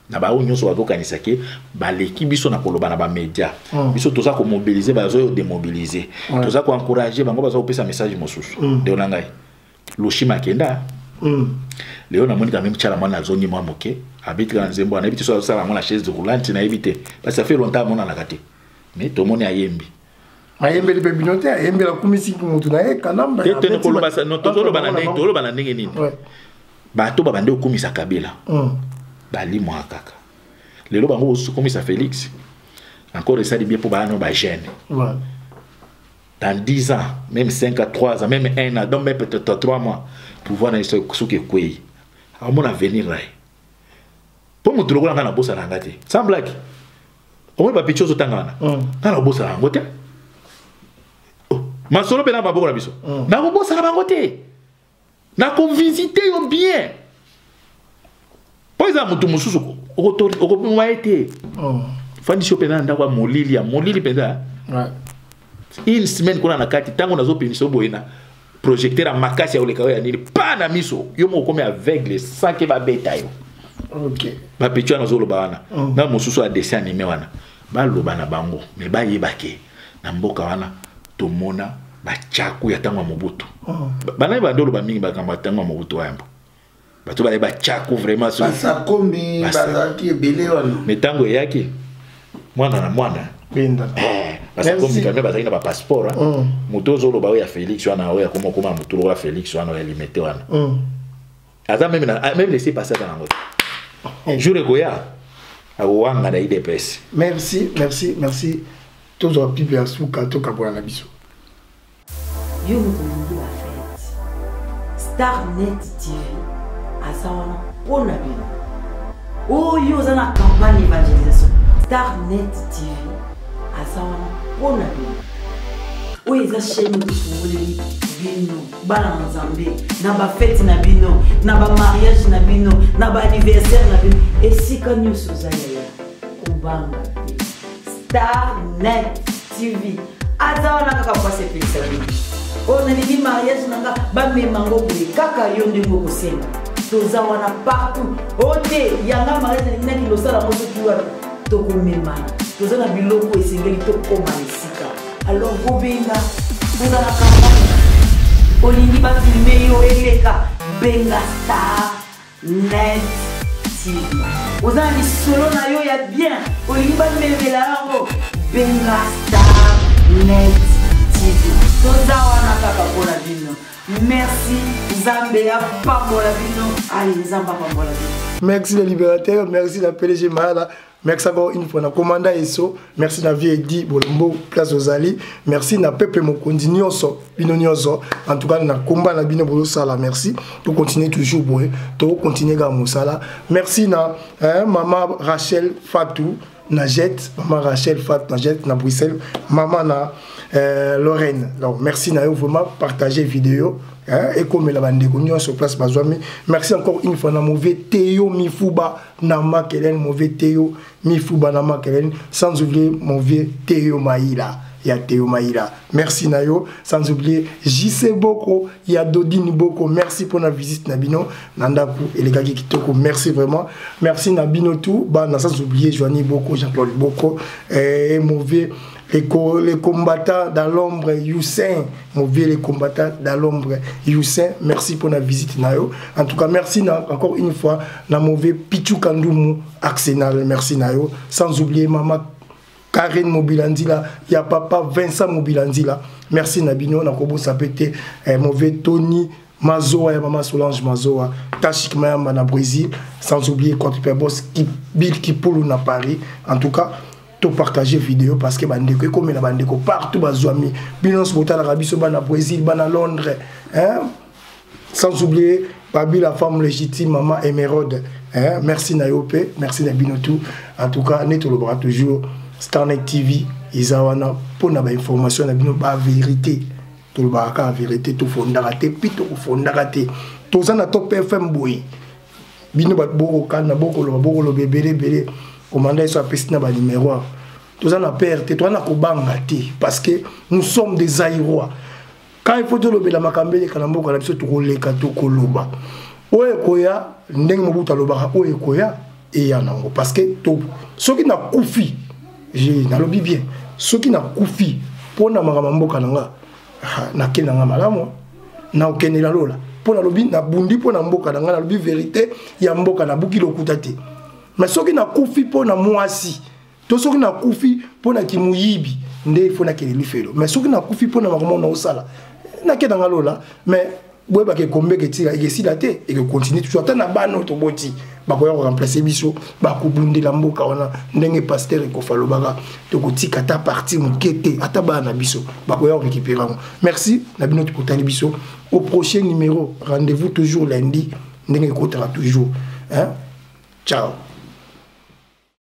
Na ba nyonso wa kokanisa ke ba l'équipe biso na koloba na ba média biso toza ko mobiliser ba zo démobiliser toza ko encourager bango ba zo pesa message mosusu de onangai loshima kenda leo na moni quand même chala mwana zoni mwa moke habite kan zembo na habite so sala mwana chaise de roulante na habite parce que ça fait longtemps mona na kate mais to moni ayembi le pebinote ayembi la kumisi mutu na e kanamba ya tene koloba sa no tozolo bana ndenge tolo bana ndenge nini ba to ba bande okumisa kabila bali moi kaka lelo bango comme ça Félix encore ça dit bien pour bano ba jeune dans 10 ans même 5 à 3 ans même 1 an donc même peut-être 3 mois pour voir na ce que quoi à mon avenir là pour me trouver na bossa na ngati sans blague au moins ba pichozo tangana na bossa na ngote ma solo pe na ba bokola biso na bossa na bangote na ko visiter bien. Par exemple, mutu mususu okopimwa ete fandi shope na ndakwa molili penda une semaine kuna na kati tango nazo piniso boyena projecteur a makasi ya oleka ya nini pa na miso yo moko comme aveugle sans que ba beta yo OK ba pichwa nazo lobana na mususu a dessin animé wana ba lobana bango mais ba yebake na mboka wana tomona ba chaku ya tango mobutu bana ba ndolo ba mingi ba kamba tango mobutu wambo bato ba ba chaku vraiment so ça kombi bazaki belé wana mais tango yaki mwana na mwana benda parce que comme quand même bazaki na ba passeport moto zolo ba ya Félix wana oya comme moto lo Félix wana ya limité wana aza même laisser passer dans la jour goya awanga da IDPS. Merci tous les people à souka to kabona na biso yo mutu la fête Starnet TV asawana pona bino oyo za na campagne d'évangélisation Starnet TV asawana pona bino oyo za chaîne de fungoli bino bana nzambe na ba fête na bino na ba mariage na bino na ba anniversaire na bino esika nyonso za ya kubanga Starnet TV asawana kaka kwa sepelisa bino on a dit mariage nanga ba memango boye kaka yo ndingo kosenga toza wana partout ote yanga mariage nina ki losala moto tuwa to komemana toza na biloko esengeli to koma esika alors gobenga toza na campagne olingi ba filmer yo eleka benga Starnet TV oza ni solo na yo ya bien olingi ba mevela yango benga Starnet TV toza wana kaka pona bino. Merci Zambé à Pambola Bino. Allez Zamba Pambola Bino. Merci le libérateur, merci la PDG Mala. merci encore une fois na commanda eso, merci na vie Edi Bolombo place aux Ali, merci na peuple mokondi nyonso, bino nyonso, en tout cas na combat na bino bolo sala, merci. To continuer toujours boy, to continuer ga mosala. Merci na maman Rachel Fatou Najet, maman Rachel Fatou Najet na Bruxelles, maman na Lorraine. Donc merci na yo vraiment partager vidéo. Et comme la bande de sur place Bazouami. Merci encore une fois na mauvais Théo Mifuba Nama Kelen, mauvais Théo Mifuba Nama Kelen, sans oublier mauvais Théo Maïla. Il y a Théo Maïla. Merci Nayo, sans oublier JC Boko, il y a Dodini Boko. Merci pour la visite Nabino, Nandaku et les gars qui Kitoko. Merci vraiment. Merci Nabino tout. Bah, sans oublier Joanie Boko, Jean-Claude Boko et mauvais. Les combattants dans l'ombre, Youssin, mon vieux les combattants dans l'ombre, Youssin, merci pour la visite Nayo. En tout cas, merci encore une fois, na mauvais Pichou Kandoumou, Arsenal, merci Nayo. Sans oublier maman Karen Mobilandi là, il y a papa Vincent Mobilandi là. Merci Nabino, na kobo ça pété, mauvais Tony Mazoa et maman Solange Mazoa, Tachik Mayamba na Brésil, sans oublier Contre Boss qui Bill Kipoulou na Paris. En tout cas, tout partager vidéo parce que bandeko comme la bandeko partout bazouami binons bota la Arabie Saoudite na Brésil bana Londres hein, sans oublier Babi la femme légitime maman Emeraude hein, merci Nayope, merci Nabinotou. En tout cas net le bras toujours Starnet TV izawana pour na ba information na bino ba vérité tout le baraka vérité tout fondaraté pito fondaraté tout ça na Top FM boy bino ba boko kana boko lo bébé bébé commandant soit piste na ba numéro tout ça na perte toi na ko banga ti parce que nous sommes des aïrois quand il faut de lobela makambele kalambo kala biso to koleka to koloba oye koya ndenge mobuta loba oye koya et ya nango parce que to soki na kufi j'ai na lobi bien soki na kufi pona makambo kananga na kenanga malamu na okenela lola pona lobi na bundi pona mboka nanga na lobi vérité ya mboka na buki lokutate. Mais ce qui n'a koufi pour na moisi, tout ce qui n'a koufi pour na kimuyibi, il faut na kele felo. Mais ce qui n'a koufi pour na maman na osala, na ke dans là, mais boy ba ke kombe ke tira et si daté et que continue toujours tant na ba no to boti, ba ko remplacer biso, ba ko bundi la mboka wana ndenge pasteur ko falo baga to ko tika ta partie mukete ata ba na biso, ba ko récupérer. Merci na bino pour tali biso. Au prochain numéro, rendez-vous toujours lundi, ndenge ko tara toujours, hein. Ciao.